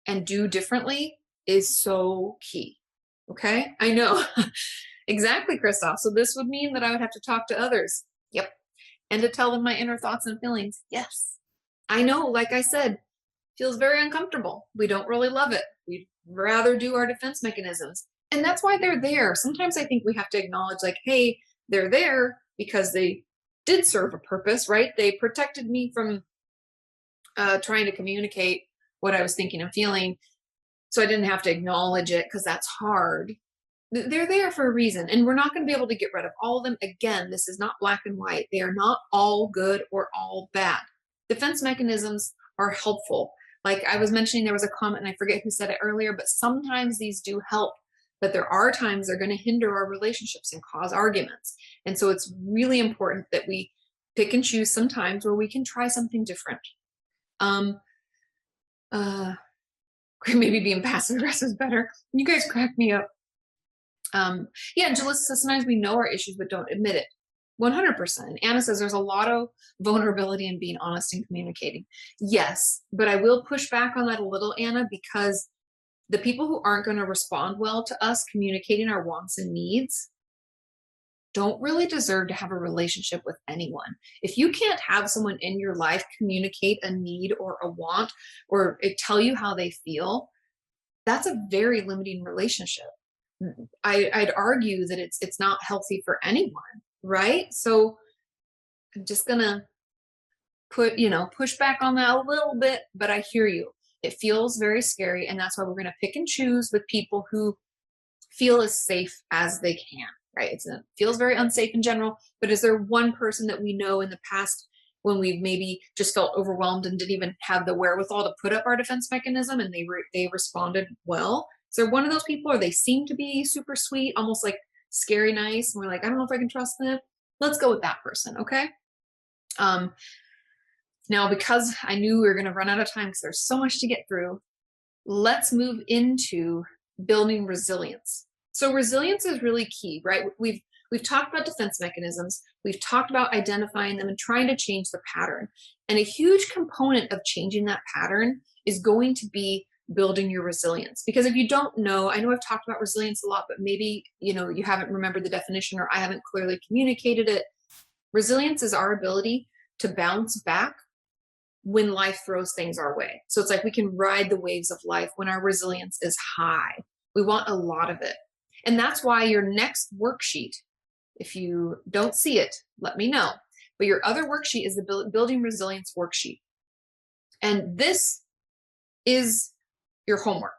and do differently is so key. Okay, I know. Exactly, Christoph. So this would mean that I would have to talk to others. Yep. And to tell them my inner thoughts and feelings. Yes. I know, like I said, feels very uncomfortable. We don't really love it. We'd rather do our defense mechanisms. And that's why they're there. Sometimes I think we have to acknowledge, like, hey, they're there because they did serve a purpose, right? They protected me from trying to communicate what I was thinking and feeling. So I didn't have to acknowledge it because that's hard. They're there for a reason, and we're not going to be able to get rid of all of them. Again, this is not black and white. They are not all good or all bad. Defense mechanisms are helpful. Like I was mentioning, there was a comment, and I forget who said it earlier, but sometimes these do help. But there are times they're going to hinder our relationships and cause arguments. And so it's really important that we pick and choose some times where we can try something different. Maybe being passive aggressive is better. You guys crack me up. Yeah, Jalissa says sometimes we know our issues but don't admit it. 100%. Anna says there's a lot of vulnerability in being honest and communicating. Yes, but I will push back on that a little, Anna, because the people who aren't going to respond well to us communicating our wants and needs don't really deserve to have a relationship with anyone. If you can't have someone in your life communicate a need or a want or tell you how they feel, that's a very limiting relationship. I'd argue that it's not healthy for anyone, right? So I'm just gonna push back on that a little bit, but I hear you. It feels very scary, and that's why we're gonna pick and choose with people who feel as safe as they can, right? It feels very unsafe in general, but is there one person that we know in the past when we've maybe just felt overwhelmed and didn't even have the wherewithal to put up our defense mechanism and they responded well? Is there one of those people, or they seem to be super sweet, almost like scary nice, and we're like, I don't know if I can trust them? Let's go with that person, okay? Now, because I knew we were going to run out of time because there's so much to get through, let's move into building resilience. So resilience is really key, right? We've talked about defense mechanisms. We've talked about identifying them and trying to change the pattern. And a huge component of changing that pattern is going to be building your resilience. Because if you don't know, I know I've talked about resilience a lot, but maybe, you haven't remembered the definition or I haven't clearly communicated it. Resilience is our ability to bounce back when life throws things our way. So it's like we can ride the waves of life when our resilience is high. We want a lot of it. And that's why your next worksheet, if you don't see it, let me know. But your other worksheet is the building resilience worksheet. And this is your homework.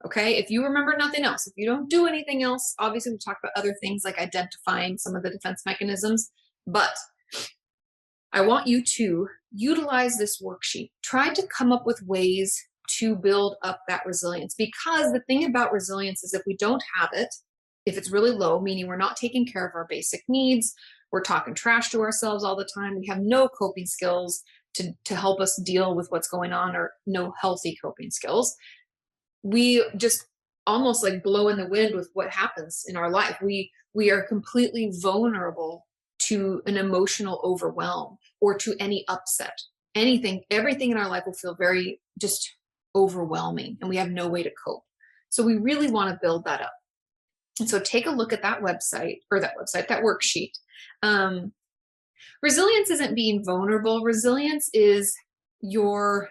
Okay. If you remember nothing else, if you don't do anything else, obviously we talked about other things like identifying some of the defense mechanisms, but I want you to utilize this worksheet. Try to come up with ways to build up that resilience, because the thing about resilience is if we don't have it, if it's really low, meaning we're not taking care of our basic needs, we're talking trash to ourselves all the time, we have no coping skills to help us deal with what's going on, or no healthy coping skills, we just almost like blow in the wind with what happens in our life. We are completely vulnerable to an emotional overwhelm or to any upset. Everything in our life will feel very just overwhelming, and we have no way to cope. So we really want to build that up. And so take a look at that that worksheet. Resilience isn't being vulnerable. Resilience is your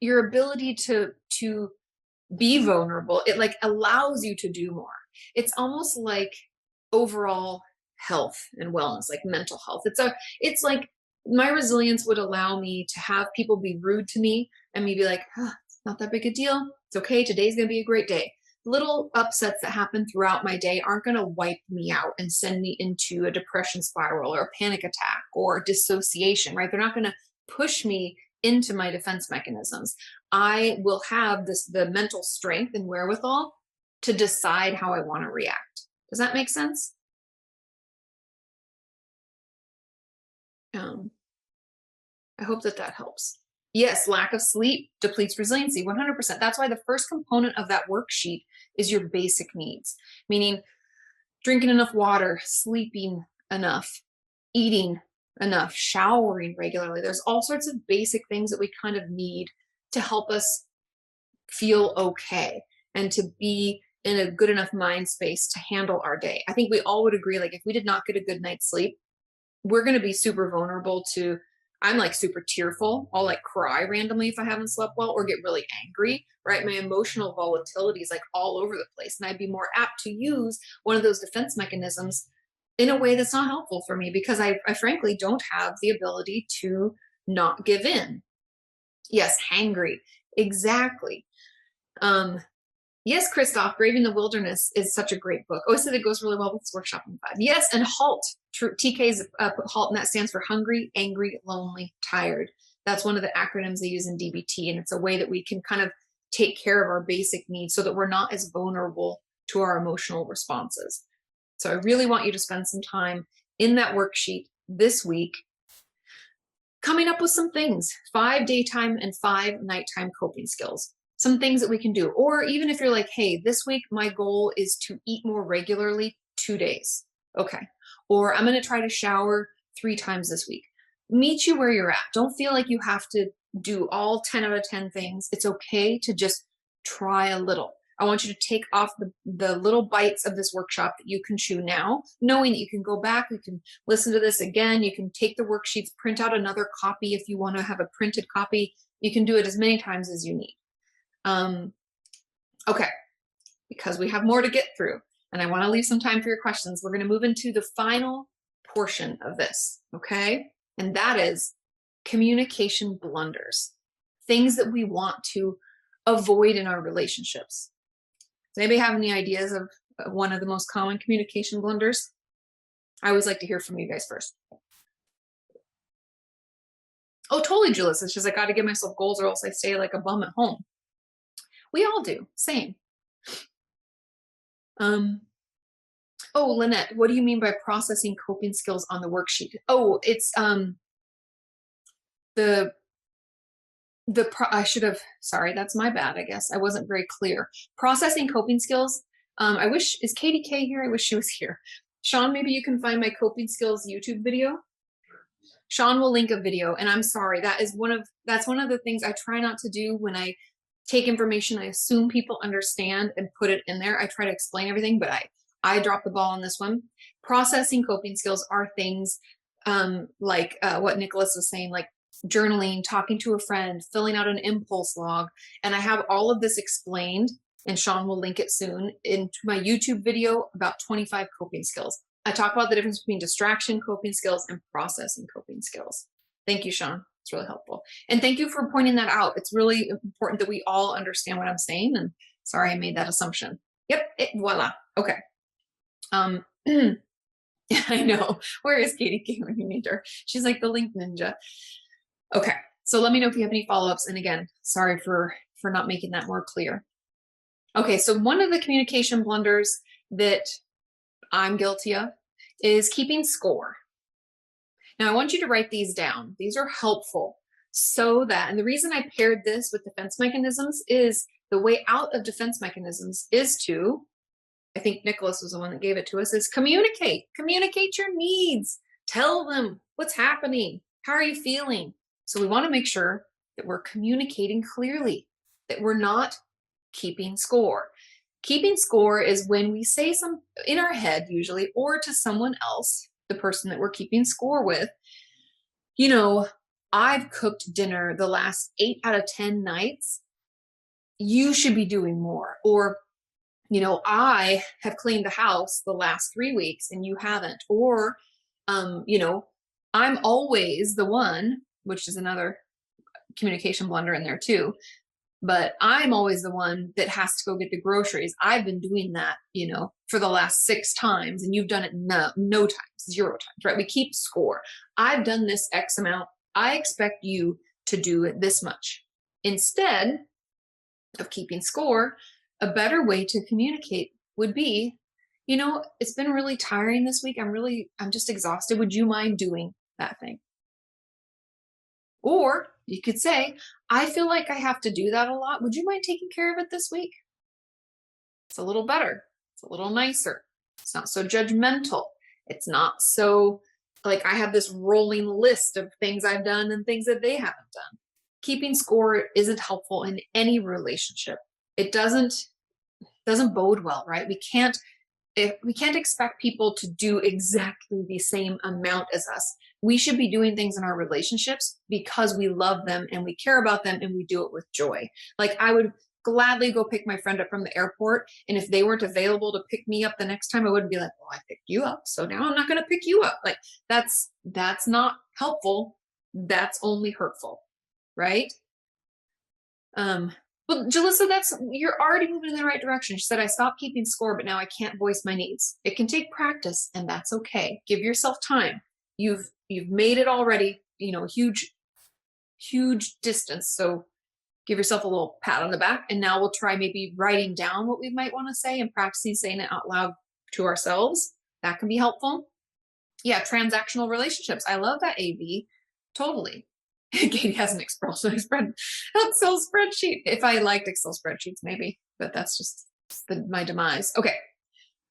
ability to be vulnerable. It like allows you to do more. It's almost like overall health and wellness, like mental health. It's like my resilience would allow me to have people be rude to me and me be like, it's not that big a deal. It's okay. Today's going to be a great day. Little upsets that happen throughout my day aren't going to wipe me out and send me into a depression spiral or a panic attack or dissociation, right? They're not going to push me into my defense mechanisms. I will have the mental strength and wherewithal to decide how I want to react. Does that make sense? I hope that helps. Yes, lack of sleep depletes resiliency, 100%. That's why the first component of that worksheet is your basic needs, meaning drinking enough water, sleeping enough, eating enough, showering regularly. There's all sorts of basic things that we kind of need to help us feel okay and to be in a good enough mind space to handle our day. I think we all would agree, like if we did not get a good night's sleep, we're going to be super vulnerable to, I'm like super tearful. I'll like cry randomly if I haven't slept well, or get really angry, right? My emotional volatility is like all over the place. And I'd be more apt to use one of those defense mechanisms in a way that's not helpful for me, because I frankly don't have the ability to not give in. Yes, hangry. Exactly. Yes, Christoph, Braving the Wilderness is such a great book. Oh, I said it goes really well with this workshop in 5. Yes, and HALT. TK's put HALT, and that stands for hungry, angry, lonely, tired. That's one of the acronyms they use in DBT, and it's a way that we can kind of take care of our basic needs so that we're not as vulnerable to our emotional responses. So I really want you to spend some time in that worksheet this week coming up with some things, 5 daytime and 5 nighttime coping skills. Some things that we can do. Or even if you're like, hey, this week my goal is to eat more regularly 2 days. Okay. Or I'm going to try to shower 3 times this week. Meet you where you're at. Don't feel like you have to do all 10 out of 10 things. It's okay to just try a little. I want you to take off the little bites of this workshop that you can chew now, knowing that you can go back, you can listen to this again, you can take the worksheets, print out another copy if you want to have a printed copy. You can do it as many times as you need. Okay, because we have more to get through and I want to leave some time for your questions. We're going to move into the final portion of this, okay? And that is communication blunders, things that we want to avoid in our relationships. Does anybody have any ideas of one of the most common communication blunders? I always like to hear from you guys first. Oh, totally, Julius. It's just I got to give myself goals or else I stay like a bum at home. We all do. Same. Oh, Lynette, what do you mean by processing coping skills on the worksheet? Oh, it's the I should have, sorry, that's my bad, I guess. I wasn't very clear. Processing coping skills. I wish, is Katie K here? I wish she was here. Sean, maybe you can find my coping skills YouTube video. Sean will link a video, and I'm sorry. That's one of the things I try not to do when I take information. I assume people understand and put it in there. I try to explain everything, but I dropped the ball on this one. Processing coping skills are things like what Nicholas was saying, like journaling, talking to a friend, filling out an impulse log. And I have all of this explained, and Sean will link it soon, into my YouTube video about 25 coping skills. I talk about the difference between distraction coping skills and processing coping skills. Thank you, Sean. It's really helpful. And thank you for pointing that out. It's really important that we all understand what I'm saying. And sorry, I made that assumption. Yep, voila. Okay. I know. Where is Katie King when you need her? She's like the link ninja. Okay. So let me know if you have any follow-ups. And again, sorry for not making that more clear. Okay. So one of the communication blunders that I'm guilty of is keeping score. Now I want you to write these down. These are helpful so that, and the reason I paired this with defense mechanisms is the way out of defense mechanisms is to, I think Nicholas was the one that gave it to us, is communicate your needs, tell them what's happening. How are you feeling? So we want to make sure that we're communicating clearly, that we're not keeping score. Keeping score is when we say some in our head usually, or to someone else, the person that we're keeping score with, you know, I've cooked dinner the last 8 out of 10 nights. You should be doing more. Or, you know, I have cleaned the house the last 3 weeks and you haven't. Or, you know, I'm always the one, which is another communication blunder in there too. But I'm always the one that has to go get the groceries. I've been doing that, you know, for the last 6 times, and you've done it no times, 0 times, right? We keep score. I've done this X amount. I expect you to do it this much. Instead of keeping score, a better way to communicate would be, you know, it's been really tiring this week. I'm just exhausted. Would you mind doing that thing? Or you could say, I feel like I have to do that a lot. Would you mind taking care of it this week? It's a little better. It's a little nicer. It's not so judgmental. It's not so like I have this rolling list of things I've done and things that they haven't done. Keeping score isn't helpful in any relationship. It doesn't bode well, right? We can't expect people to do exactly the same amount as us. We should be doing things in our relationships because we love them and we care about them and we do it with joy. Like I would gladly go pick my friend up from the airport, and if they weren't available to pick me up the next time, I wouldn't be like, well, I picked you up, so now I'm not going to pick you up. Like that's not helpful. That's only hurtful, right? Well, Jalissa, you're already moving in the right direction. She said, I stopped keeping score, but now I can't voice my needs. It can take practice, and that's okay. Give yourself time. You've made it already, you know, huge distance. So give yourself a little pat on the back. And now we'll try maybe writing down what we might want to say and practicing saying it out loud to ourselves. That can be helpful. Yeah, transactional relationships. I love that, AV. Totally. Katie has an Excel spreadsheet. If I liked Excel spreadsheets, maybe, but that's just my demise. Okay,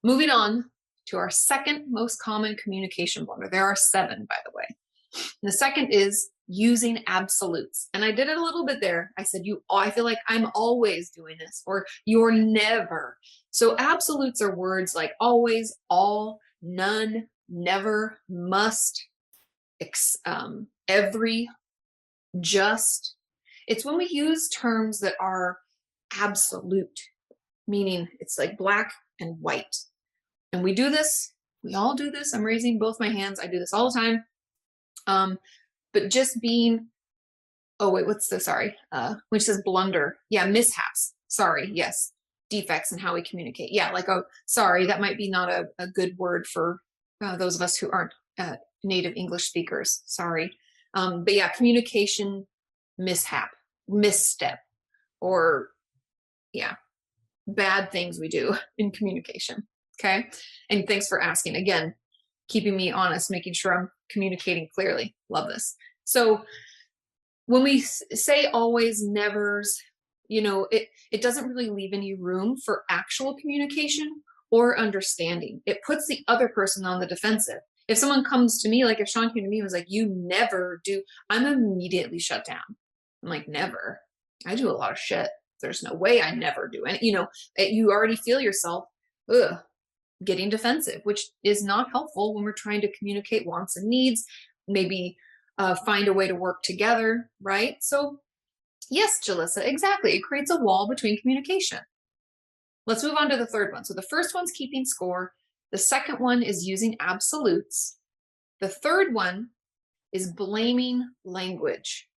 moving on to our second most common communication blunder. There are 7, by the way. And the second is using absolutes. And I did it a little bit there. I said, I feel like I'm always doing this, or you're never. So absolutes are words like always, all, none, never, must, every, just. It's when we use terms that are absolute, meaning it's like black and white. And we do this, we all do this. I'm raising both my hands. I do this all the time. But just being, oh wait, what's the, sorry, which says blunder. Yeah, mishaps. Sorry, yes. Defects in how we communicate. Yeah, like, oh, sorry, that might be not a good word for those of us who aren't native English speakers. Sorry. But yeah, communication mishap, misstep, or yeah, bad things we do in communication. Okay. And thanks for asking again, keeping me honest, making sure I'm communicating clearly. Love this. So when we say always, nevers, you know, it doesn't really leave any room for actual communication or understanding. It puts the other person on the defensive. If someone comes to me, like if Sean came to me and was like, you never do, I'm immediately shut down. I'm like, never. I do a lot of shit. There's no way I never do any, you know, you already feel yourself getting defensive, which is not helpful when we're trying to communicate wants and needs, maybe find a way to work together, right? So yes, Jalissa, exactly. It creates a wall between communication. Let's move on to the third one. So the first one's keeping score. The second one is using absolutes. The third one is blaming language.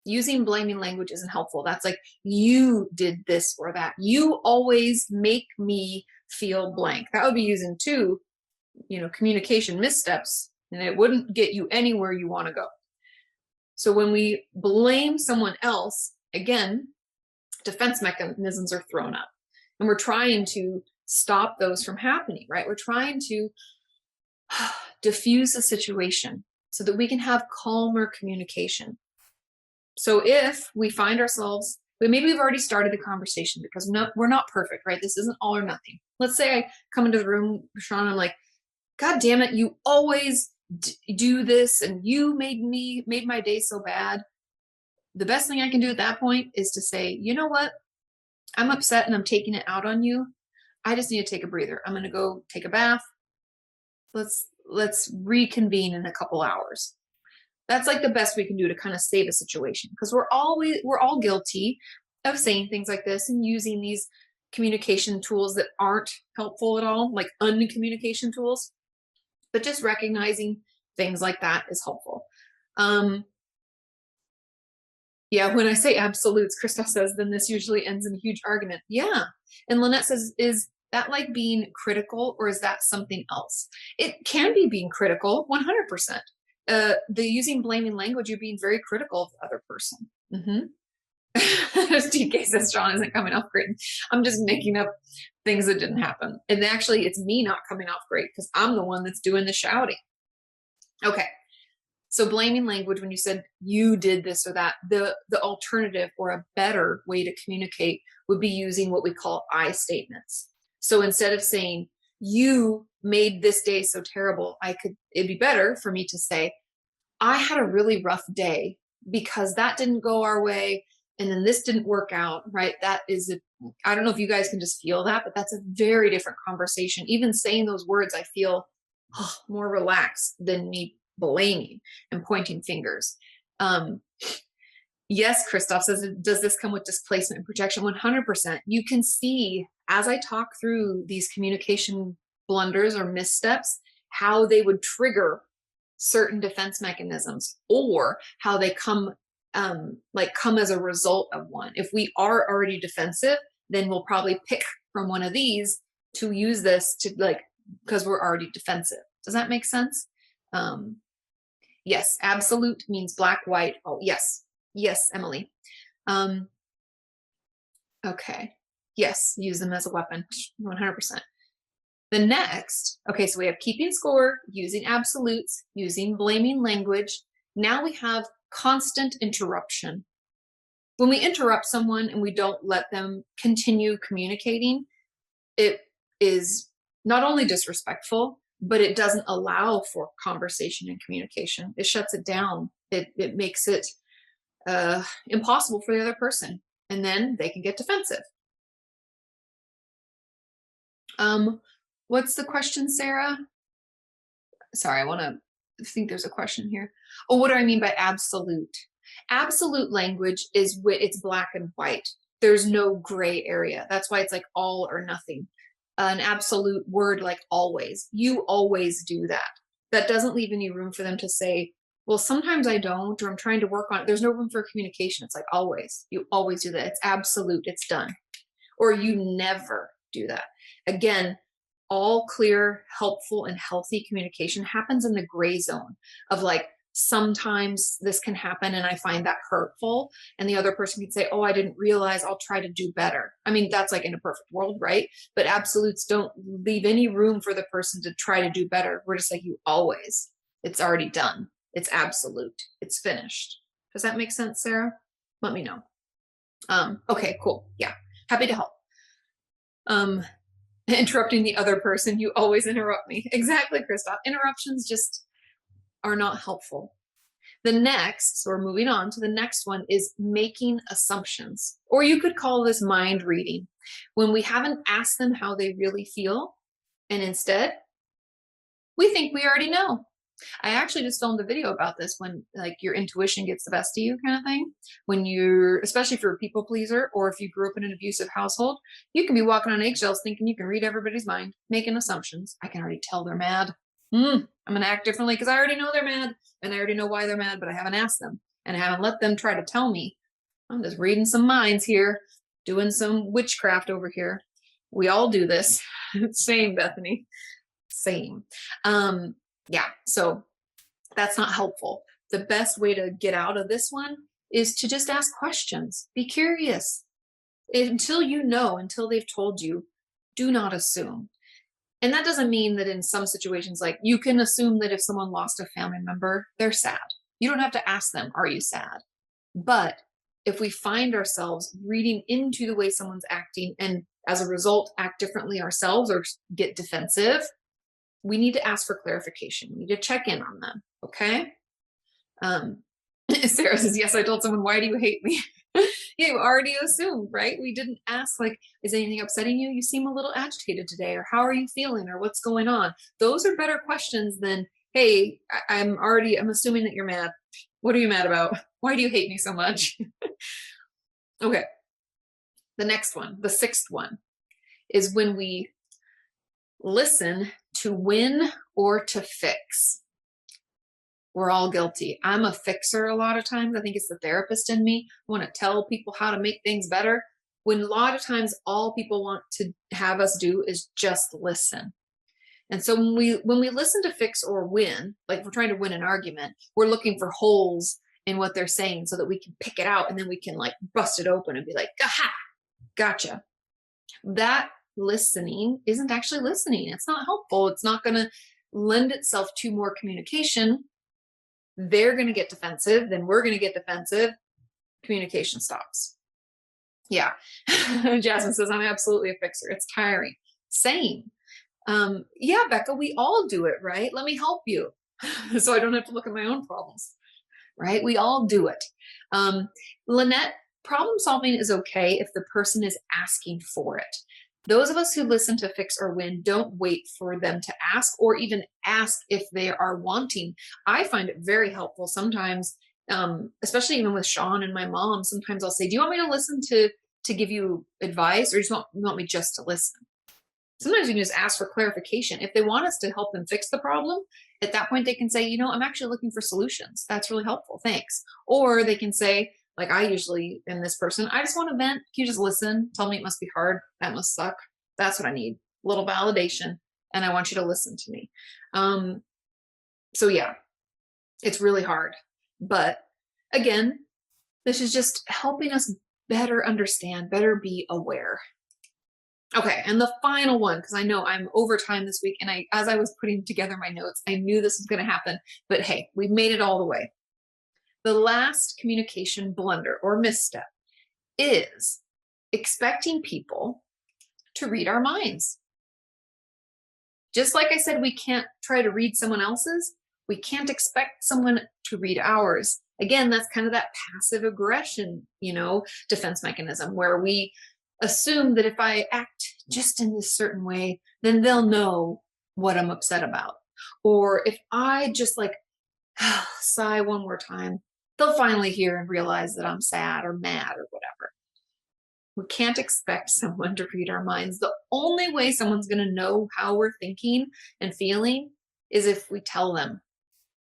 Using blaming language isn't helpful. That's like, you did this or that. You always make me feel blank. That would be using two, you know, communication missteps, and it wouldn't get you anywhere you want to go. So when we blame someone else, again, defense mechanisms are thrown up, and we're trying to stop those from happening, right? We're trying to diffuse the situation so that we can have calmer communication. So if we find ourselves, but maybe we've already started the conversation, because we're not perfect, right? This isn't all or nothing. Let's say I come into the room, Sean, and I'm like, God damn it, you always do this, and you made my day so bad. The best thing I can do at that point is to say, you know what? I'm upset and I'm taking it out on you. I just need to take a breather. I'm going to go take a bath. Let's reconvene in a couple hours. That's like the best we can do to kind of save a situation, because we're all guilty of saying things like this and using these communication tools that aren't helpful at all, like uncommunication tools. But just recognizing things like that is helpful. Yeah, when I say absolutes, Christoph says, then this usually ends in a huge argument. Yeah. And Lynette says, is that like being critical, or is that something else? It can be being critical, 100%. The using blaming language, you're being very critical of the other person. DK says Sean isn't coming off great. I'm just making up things that didn't happen. And actually, it's me not coming off great because I'm the one that's doing the shouting. Okay. So blaming language, when you said you did this or that, the alternative or a better way to communicate would be using what we call I statements. So instead of saying, you made this day so terrible, it'd be better for me to say, I had a really rough day because that didn't go our way, and then this didn't work out, right? I don't know if you guys can just feel that, but that's a very different conversation. Even saying those words, I feel more relaxed than me blaming and pointing fingers. Yes, Christoph says, does this come with displacement and projection? 100%. You can see as I talk through these communication blunders or missteps, how they would trigger certain defense mechanisms, or how they come as a result of one. If we are already defensive, then we'll probably pick from one of these to use this to because we're already defensive. Does that make sense? Yes, absolute means black, white. Oh, yes. Yes, Emily. Okay. Yes, use them as a weapon, 100%. The next, okay, so we have keeping score, using absolutes, using blaming language. Now we have constant interruption. When we interrupt someone and we don't let them continue communicating, it is not only disrespectful, but it doesn't allow for conversation and communication. It shuts it down. It makes it impossible for the other person, and then they can get defensive. What's the question, Sarah? Sorry, I think there's a question here. Oh, what do I mean by absolute? Absolute language it's black and white. There's no gray area. That's why it's like all or nothing. An absolute word like always. You always do that. That doesn't leave any room for them to say, well, sometimes I don't, or I'm trying to work on it. There's no room for communication. It's like always. You always do that. It's absolute. It's done. Or you never do that. Again, all clear, helpful, and healthy communication happens in the gray zone of like, sometimes this can happen and I find that hurtful. And the other person can say, oh, I didn't realize, I'll try to do better. I mean, that's like in a perfect world, right? But absolutes don't leave any room for the person to try to do better. We're just like, you always, it's already done. It's absolute. It's finished. Does that make sense, Sarah? Let me know. Okay, cool. Yeah, happy to help. Interrupting the other person, you always interrupt me. Exactly, Christoph. Interruptions just are not helpful. The next, so we're moving on to the next one, is making assumptions. Or you could call this mind reading. When we haven't asked them how they really feel, and instead, we think we already know. I actually just filmed a video about this, when like your intuition gets the best of you kind of thing. When you're, especially if you're a people pleaser, or if you grew up in an abusive household, you can be walking on eggshells thinking you can read everybody's mind, making assumptions. I can already tell they're mad. I'm going to act differently because I already know they're mad, and I already know why they're mad, but I haven't asked them, and I haven't let them try to tell me. I'm just reading some minds here, doing some witchcraft over here. We all do this. Same, Bethany. Same. Yeah, so that's not helpful. The best way to get out of this one is to just ask questions. Be curious. Until you know, until they've told you, do not assume. And that doesn't mean that in some situations, like you can assume that if someone lost a family member, they're sad. You don't have to ask them, are you sad? But if we find ourselves reading into the way someone's acting and as a result act differently ourselves or get defensive, we need to ask for clarification. We need to check in on them, okay? Sarah says, yes, I told someone, why do you hate me? Yeah, you already assumed, right? We didn't ask, like, is anything upsetting you? You seem a little agitated today, or how are you feeling, or what's going on? Those are better questions than, hey, I'm assuming that you're mad. What are you mad about? Why do you hate me so much? Okay. The next one, the sixth one, is when we listen to win or to fix. We're all guilty. I'm a fixer a lot of times. I think it's the therapist in me. I want to tell people how to make things better, when a lot of times all people want to have us do is just listen. And so when we listen to fix or win, like we're trying to win an argument, we're looking for holes in what they're saying so that we can pick it out, and then we can like bust it open and be like, aha, gotcha. That listening isn't actually listening. It's not helpful. It's not going to lend itself to more communication. They're going to get defensive, then we're going to get defensive. Communication stops. Yeah. Jasmine says, I'm absolutely a fixer. It's tiring. Same. Yeah, Becca, we all do it, right? Let me help you so I don't have to look at my own problems, right? We all do it. Lynette, problem solving is okay if the person is asking for it. Those of us who listen to fix or win don't wait for them to ask, or even ask if they are wanting. I find it very helpful sometimes, especially even with Sean and my mom. Sometimes I'll say, do you want me to listen to give you advice, or do you want me just to listen? Sometimes you can just ask for clarification. If they want us to help them fix the problem, at that point they can say, I'm actually looking for solutions. That's really helpful. Thanks. Or they can say, like I usually am this person, I just want to vent. Can you just listen? Tell me it must be hard. That must suck. That's what I need. A little validation. And I want you to listen to me. So yeah, it's really hard. But again, this is just helping us better understand, better be aware. Okay, and the final one, because I know I'm over time this week, and as I was putting together my notes, I knew this was going to happen, but hey, we've made it all the way. The last communication blunder or misstep is expecting people to read our minds. Just like I said, we can't try to read someone else's, we can't expect someone to read ours. Again, that's kind of that passive aggression, defense mechanism, where we assume that if I act just in this certain way, then they'll know what I'm upset about. Or if I just like sigh one more time, they'll finally hear and realize that I'm sad or mad or whatever. We can't expect someone to read our minds. The only way someone's going to know how we're thinking and feeling is if we tell them,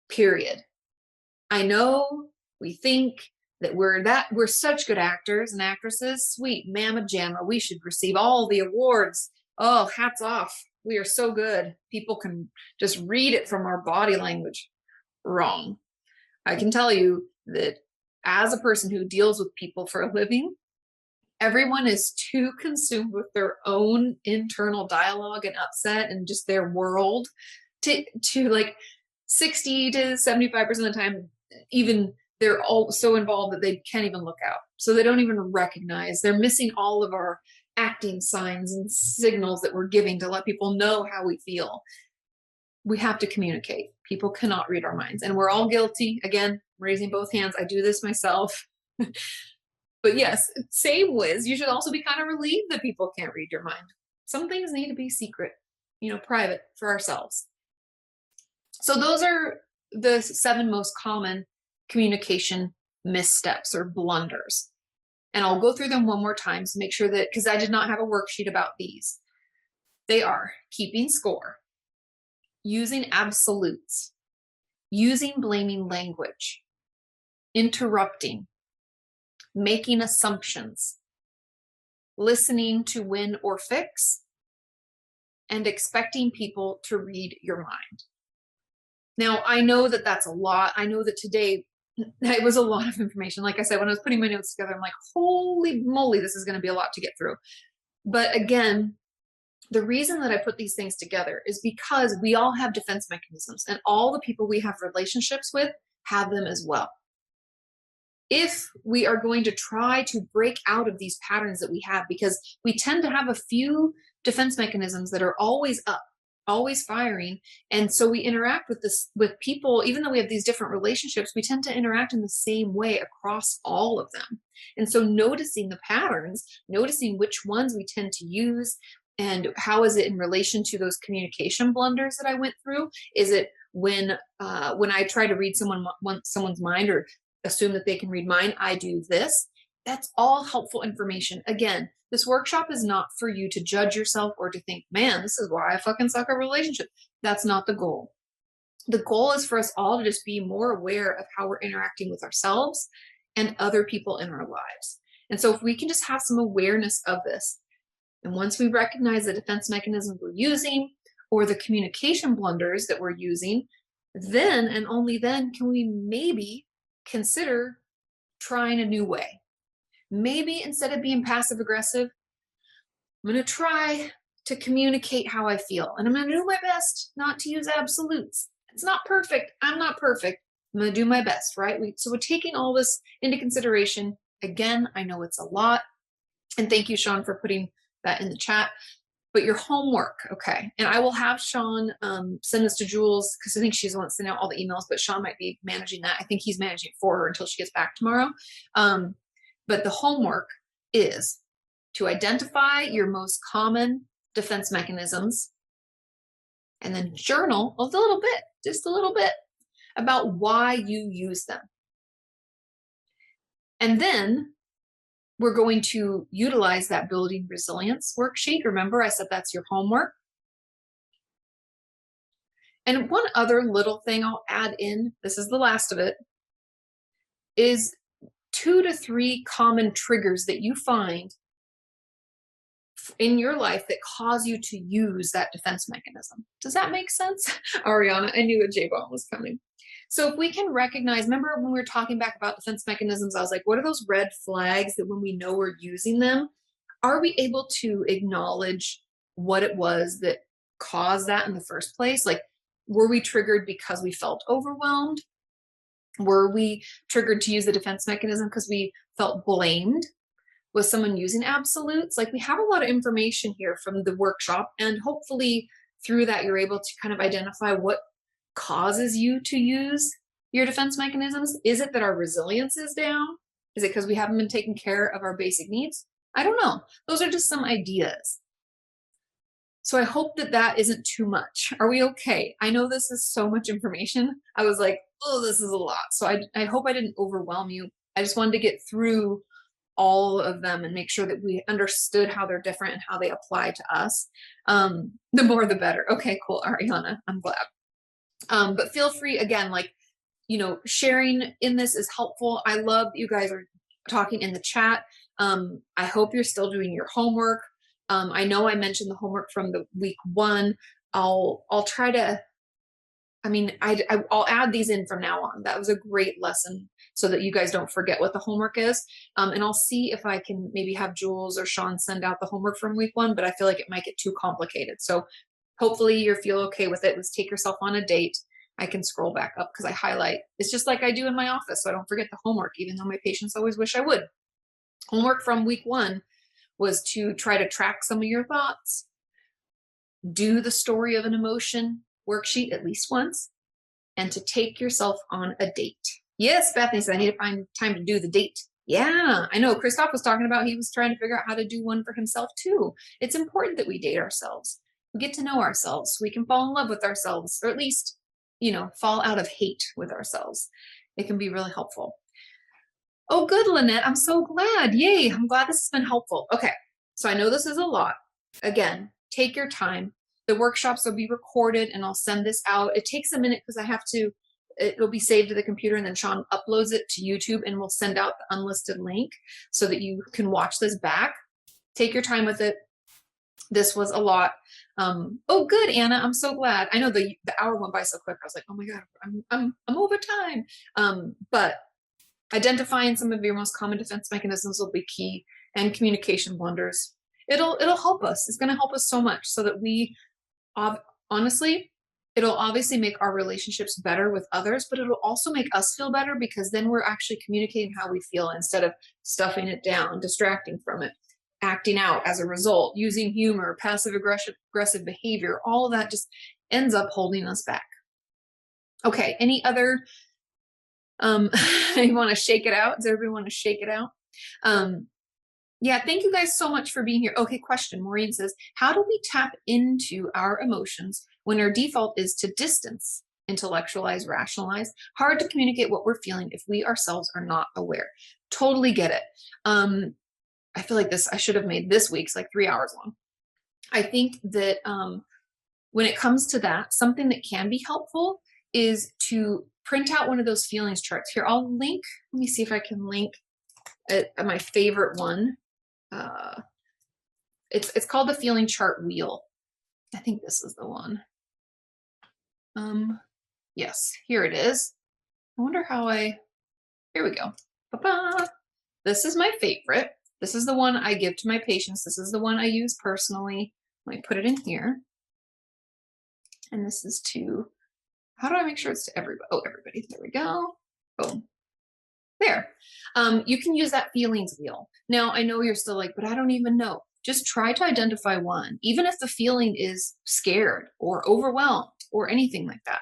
period. I know we think that we're such good actors and actresses. Sweet mamma jamma, we should receive all the awards. Oh, hats off. We are so good. People can just read it from our body language. Wrong. I can tell you that as a person who deals with people for a living, everyone is too consumed with their own internal dialogue and upset and just their world to like 60 to 75% of the time even they're all so involved that they can't even look out. So they don't even recognize. They're missing all of our acting signs and signals that we're giving to let people know how we feel. We have to communicate. People cannot read our minds, and we're all guilty. Again, raising both hands. I do this myself. But yes, same Wiz. You should also be kind of relieved that people can't read your mind. Some things need to be secret, private for ourselves. So those are the 7 most common communication missteps or blunders. And I'll go through them one more time to make sure that, because I did not have a worksheet about these. They are keeping score, using absolutes, using blaming language, interrupting, making assumptions, listening to win or fix, and expecting people to read your mind. Now, I know that that's a lot. I know that today it was a lot of information. Like I said, when I was putting my notes together, I'm like, holy moly, this is going to be a lot to get through. But again, the reason that I put these things together is because we all have defense mechanisms, and all the people we have relationships with have them as well. If we are going to try to break out of these patterns that we have, because we tend to have a few defense mechanisms that are always up, always firing, and so we interact with people, even though we have these different relationships, we tend to interact in the same way across all of them. And so noticing the patterns, noticing which ones we tend to use, and how is it in relation to those communication blunders that I went through? Is it when I try to read someone's mind or assume that they can read mine, I do this? That's all helpful information. Again, this workshop is not for you to judge yourself or to think, man, this is why I fucking suck at relationship. That's not the goal. The goal is for us all to just be more aware of how we're interacting with ourselves and other people in our lives. And so if we can just have some awareness of this, and once we recognize the defense mechanisms we're using or the communication blunders that we're using, then and only then can we maybe consider trying a new way. Maybe instead of being passive aggressive, I'm going to try to communicate how I feel. And I'm going to do my best not to use absolutes. It's not perfect. I'm not perfect. I'm going to do my best, right? So we're taking all this into consideration. Again, I know it's a lot. And thank you, Sean, for putting that in the chat. But your homework, okay. And I will have Sean send this to Jules, because I think she's the one sending out all the emails, but Sean might be managing that. I think he's managing it for her until she gets back tomorrow. But the homework is to identify your most common defense mechanisms and then journal a little bit, just a little bit, about why you use them. And then we're going to utilize that building resilience worksheet. Remember, I said that's your homework. And one other little thing I'll add in, this is the last of it, is 2 to 3 common triggers that you find in your life that cause you to use that defense mechanism. Does that make sense? Ariana, I knew a J-bomb was coming. So if we can recognize, remember when we were talking back about defense mechanisms, I was like, what are those red flags that when we know we're using them, are we able to acknowledge what it was that caused that in the first place? Like, were we triggered because we felt overwhelmed? Were we triggered to use the defense mechanism because we felt blamed? Was someone using absolutes? Like, we have a lot of information here from the workshop, and hopefully through that you're able to kind of identify what causes you to use your defense mechanisms. Is it that our resilience is down? Is it because we haven't been taking care of our basic needs? I don't know. Those are just some ideas. So I hope that that isn't too much. Are we okay? I know this is so much information. I was like, oh, this is a lot. So I hope I didn't overwhelm you. I just wanted to get through all of them and make sure that we understood how they're different and how they apply to us. The more, the better. Okay, cool, Ariana, I'm glad. But feel free, again, like, sharing in this is helpful. I love that you guys are talking in the chat. I hope you're still doing your homework. I know I mentioned the homework from the week 1. I'll try to, I'll add these in from now on. That was a great lesson so that you guys don't forget what the homework is. And I'll see if I can maybe have Jules or Sean send out the homework from week 1, but I feel like it might get too complicated. So hopefully you feel okay with it. Let's take yourself on a date. I can scroll back up because I highlight. It's just like I do in my office, so I don't forget the homework, even though my patients always wish I would. Homework from week 1 was to try to track some of your thoughts, do the story of an emotion worksheet at least once, and to take yourself on a date. Yes, Bethany said I need to find time to do the date. Yeah, I know. Christoph was talking about he was trying to figure out how to do one for himself too. It's important that we date ourselves. We get to know ourselves so we can fall in love with ourselves, or at least, fall out of hate with ourselves. It can be really helpful. Oh, good, Lynette. I'm so glad. Yay. I'm glad this has been helpful. Okay. So I know this is a lot. Again, take your time. The workshops will be recorded and I'll send this out. It takes a minute because it'll be saved to the computer and then Sean uploads it to YouTube and we'll send out the unlisted link so that you can watch this back. Take your time with it. This was a lot. Oh, good, Anna. I'm so glad. I know the hour went by so quick. I was like, oh my God, I'm over time. But identifying some of your most common defense mechanisms will be key, and communication blunders. It'll help us. It's going to help us so much so that we, honestly, it'll obviously make our relationships better with others, but it'll also make us feel better because then we're actually communicating how we feel instead of stuffing it down, distracting from it, acting out as a result, using humor, passive aggressive behavior. All of that just ends up holding us back. Okay, any other you want to shake it out? Does everybody want to shake it out? Yeah, thank you guys so much for being here. Okay, question. Maureen says, how do we tap into our emotions when our default is to distance, intellectualize, rationalize? Hard to communicate what we're feeling if we ourselves are not aware. Totally get it. I feel like I should have made this week's like 3 hours long. I think that when it comes to that, something that can be helpful is to print out one of those feelings charts. Here, I'll link. Let me see if I can link my favorite one. It's called the feeling chart wheel. I think this is the one. Yes, here it is. I wonder how here we go. Ba-ba. This is my favorite. This is the one I give to my patients. This is the one I use personally. Let me put it in here. And this is how do I make sure it's to everybody? Oh, everybody. There we go. Boom. There. You can use that feelings wheel. Now, I know you're still like, but I don't even know. Just try to identify one, even if the feeling is scared or overwhelmed or anything like that.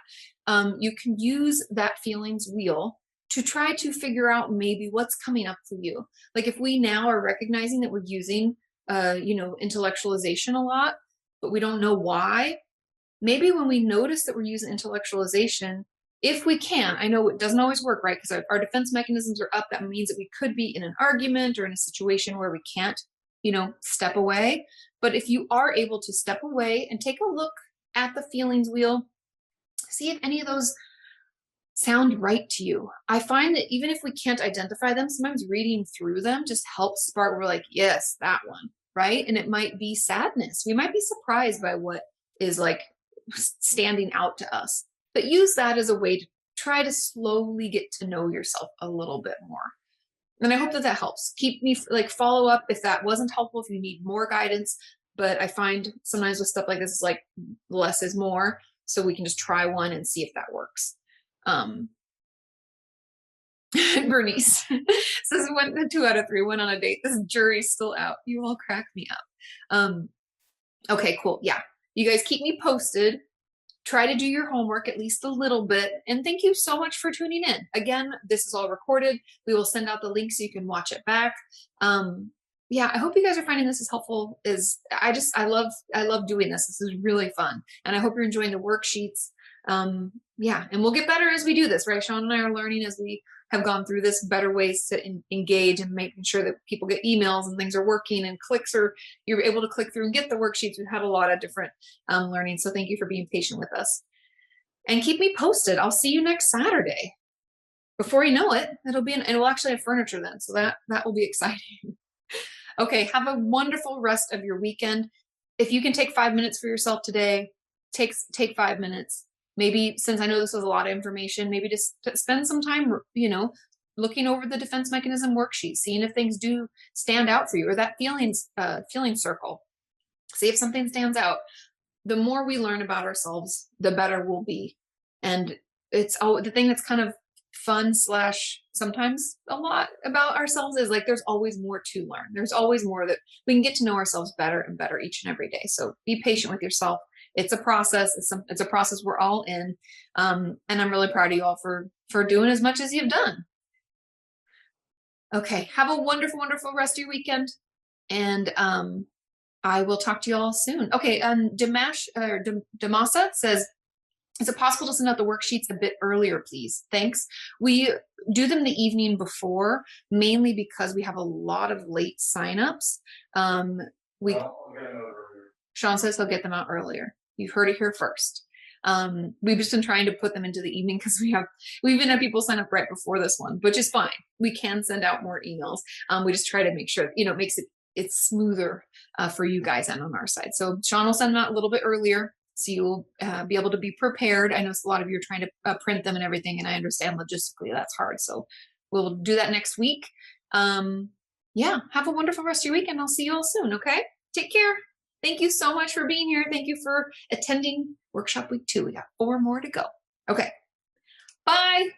You can use that feelings wheel to try to figure out maybe what's coming up for you. Like if we now are recognizing that we're using, intellectualization a lot, but we don't know why, maybe when we notice that we're using intellectualization, if we can, I know it doesn't always work, right? Because our defense mechanisms are up. That means that we could be in an argument or in a situation where we can't, step away. But if you are able to step away and take a look at the feelings wheel, see if any of those sound right to you. I find that even if we can't identify them, sometimes reading through them just helps spark. We're like, yes, that one, right? And it might be sadness. We might be surprised by what is like standing out to us. But use that as a way to try to slowly get to know yourself a little bit more. And I hope that helps. Keep me follow up if that wasn't helpful, if you need more guidance. But I find sometimes with stuff like this, it's like less is more. So we can just try one and see if that works. Bernice says 2 out of 3 went on a date. This jury's still out. You all crack me up. Okay, cool. Yeah. You guys keep me posted. Try to do your homework at least a little bbit. And thank you so much for tuning in. Again, this is all recorded. We will send out the link so you can watch it back. Yeah, I hope you guys are finding this as helpful. I love doing this. This is really fun. And I hope you're enjoying the worksheets. Yeah, and we'll get better as we do this, right? Sean and I are learning as we have gone through this, better ways to engage and making sure that people get emails and things are working and you're able to click through and get the worksheets. We've had a lot of different learning. So thank you for being patient with us and keep me posted. I'll see you next Saturday. Before you know it, and we'll actually have furniture then. So that will be exciting. Okay. Have a wonderful rest of your weekend. If you can take 5 minutes for yourself today, take 5 minutes. Maybe, since I know this was a lot of information, maybe just spend some time, looking over the defense mechanism worksheet, seeing if things do stand out for you, or that feeling circle. See if something stands out. The more we learn about ourselves, the better we'll be. And it's the thing that's kind of fun slash sometimes a lot about ourselves is like there's always more to learn. There's always more that we can get to know ourselves better and better each and every day. So be patient with yourself. It's a process. It's a process we're all in. And I'm really proud of you all for doing as much as you've done. Okay, have a wonderful, wonderful rest of your weekend. And I will talk to you all soon. Okay, Damasa says, is it possible to send out the worksheets a bit earlier, please? Thanks. We do them the evening before, mainly because we have a lot of late signups. Sean says he'll get them out earlier. You've heard it here first. We've just been trying to put them into the evening because we even had people sign up right before this one, which is fine. We can send out more emails. We just try to make sure, it makes it's smoother for you guys and on our side. So Sean will send them out a little bit earlier, so you'll be able to be prepared. I know a lot of you are trying to print them and everything, and I understand logistically that's hard. So we'll do that next week. Yeah, have a wonderful rest of your week, and I'll see you all soon, okay? Take care. Thank you so much for being here. Thank you for attending workshop week 2. We got 4 more to go. Okay, bye.